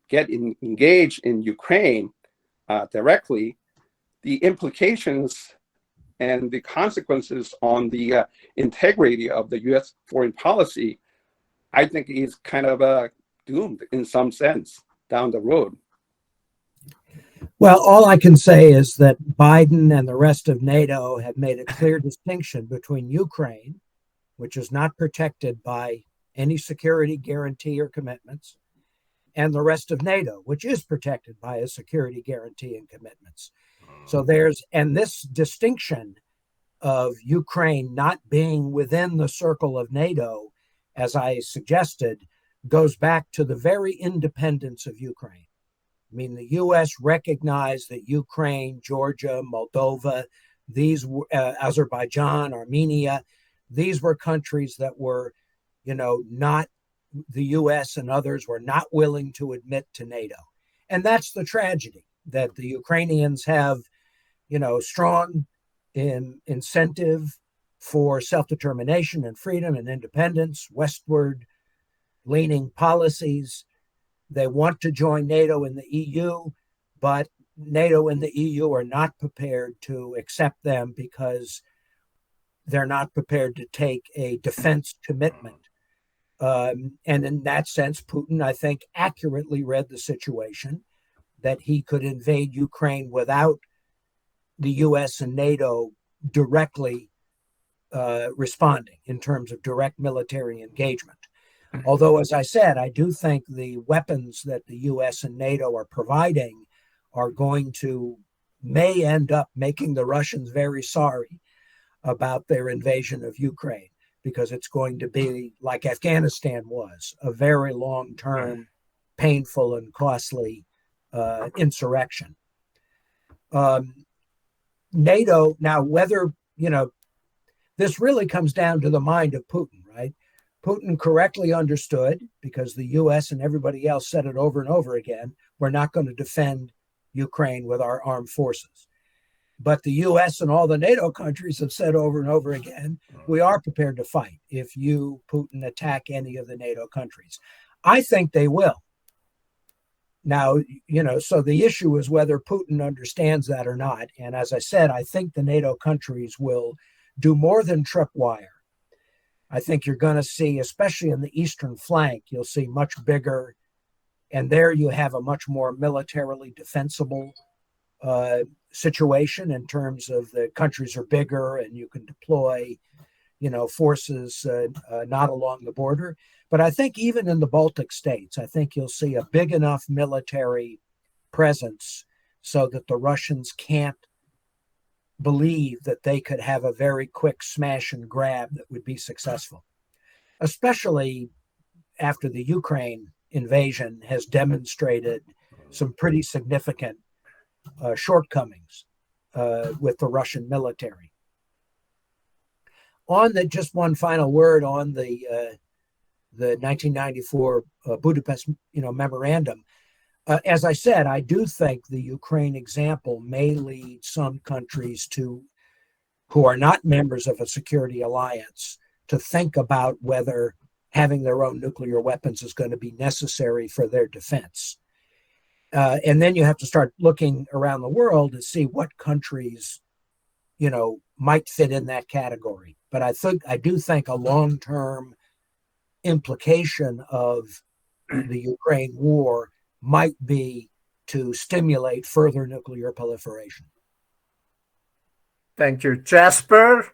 get engaged in Ukraine directly, the implications and the consequences on the integrity of the U.S. foreign policy, I think, is kind of doomed in some sense down the road. Well, all I can say is that Biden and the rest of NATO have made a clear distinction between Ukraine, which is not protected by any security guarantee or commitments, and the rest of NATO, which is protected by a security guarantee and commitments. So and this distinction of Ukraine not being within the circle of NATO, as I suggested, goes back to the very independence of Ukraine. I mean, the U.S. recognized that Ukraine, Georgia, Moldova, Azerbaijan, Armenia, these were countries that were, not, the U.S. and others were not willing to admit to NATO. And that's the tragedy, that the Ukrainians have, strong incentive for self-determination and freedom and independence, westward leaning policies. They want to join NATO and the EU, but NATO and the EU are not prepared to accept them because they're not prepared to take a defense commitment. And in that sense, Putin, I think, accurately read the situation, that he could invade Ukraine without the U.S. and NATO directly responding in terms of direct military engagement. Although, as I said, I do think the weapons that the U.S. and NATO are providing are may end up making the Russians very sorry about their invasion of Ukraine, because it's going to be, like Afghanistan was, a very long-term, painful and costly insurrection. NATO, now whether, this really comes down to the mind of Putin, right? Putin correctly understood, because the US and everybody else said it over and over again, we're not going to defend Ukraine with our armed forces. But the US and all the NATO countries have said over and over again, we are prepared to fight if you, Putin, attack any of the NATO countries. I think they will. Now, so the issue is whether Putin understands that or not. And as I said, I think the NATO countries will do more than tripwire. I think you're going to see, especially in the eastern flank, you'll see much bigger, and there you have a much more militarily defensible situation in terms of the countries are bigger and you can deploy, forces not along the border. But I think even in the Baltic states, I think you'll see a big enough military presence so that the Russians can't believe that they could have a very quick smash and grab that would be successful, especially after the Ukraine invasion has demonstrated some pretty significant shortcomings with the Russian military. On just one final word on the 1994 Budapest memorandum. As I said, I do think the Ukraine example may lead some countries who are not members of a security alliance to think about whether having their own nuclear weapons is going to be necessary for their defense. And then you have to start looking around the world to see what countries, might fit in that category. But I do think a long-term implication of the Ukraine war might be to stimulate further nuclear proliferation. Thank you. Jasper,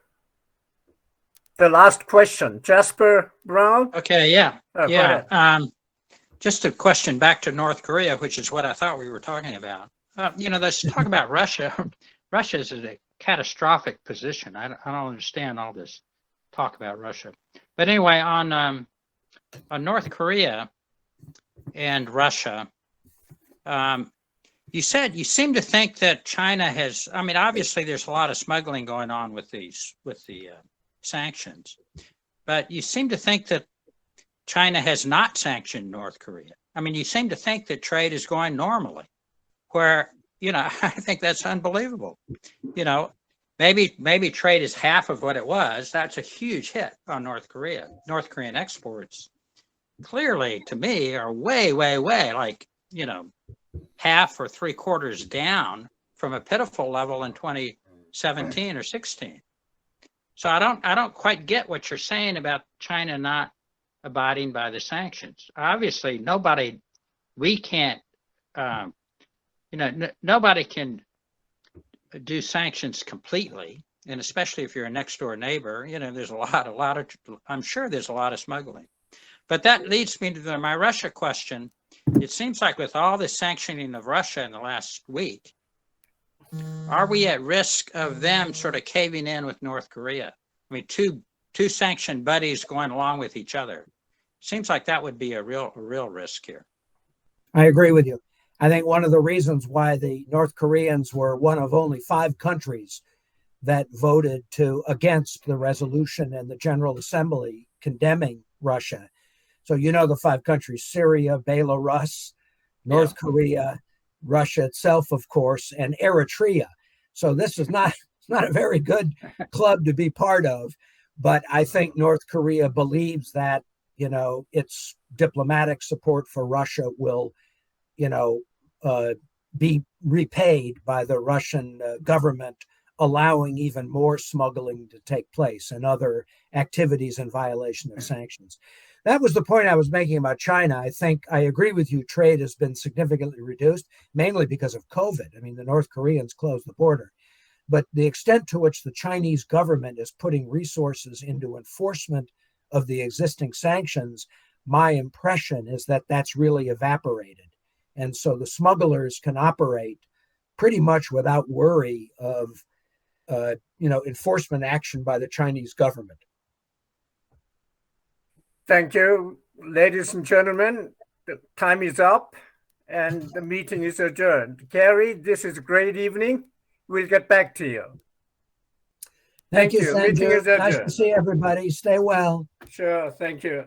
the last question. Jasper Brown? Okay, yeah. Oh, yeah. Just a question back to North Korea, which is what I thought we were talking about. Let's talk about Russia. Russia is in a catastrophic position. I don't understand all this talk about Russia. But anyway, on North Korea and Russia, you seem to think that China has, obviously there's a lot of smuggling going on with the sanctions, but you seem to think that China has not sanctioned North Korea. You seem to think that trade is going normally, where, I think that's unbelievable. Maybe trade is half of what it was. That's a huge hit on North Korea. North Korean exports clearly, to me, are way, way, way, half or 3/4 down from a pitiful level in 2017 or 16. So I don't quite get what you're saying about China not abiding by the sanctions. Obviously, nobody can do sanctions completely, and especially if you're a next door neighbor, there's I'm sure there's a lot of smuggling. But that leads me to my Russia question. It seems like with all the sanctioning of Russia in the last week, are we at risk of them sort of caving in with North Korea? Two sanctioned buddies going along with each other. Seems like that would be a real risk here. I agree with you. I think one of the reasons why the North Koreans were one of only 5 countries that voted against the resolution in the General Assembly condemning Russia. So the 5 countries: Syria, Belarus, North Korea, Russia itself, of course, and Eritrea. So this is not a very good club to be part of. But I think North Korea believes that, its diplomatic support for Russia will, be repaid by the Russian government, allowing even more smuggling to take place and other activities in violation of sanctions. That was the point I was making about China. I think I agree with you. Trade has been significantly reduced, mainly because of COVID. The North Koreans closed the border. But the extent to which the Chinese government is putting resources into enforcement of the existing sanctions, my impression is that that's really evaporated. And so the smugglers can operate pretty much without worry of, enforcement action by the Chinese government. Thank you, ladies and gentlemen. The time is up and the meeting is adjourned. Gary, this is a great evening. We'll get back to you. Thank you, Meeting Sanju. is Nice to adjourned. see everybody. Stay well. Sure. Thank you.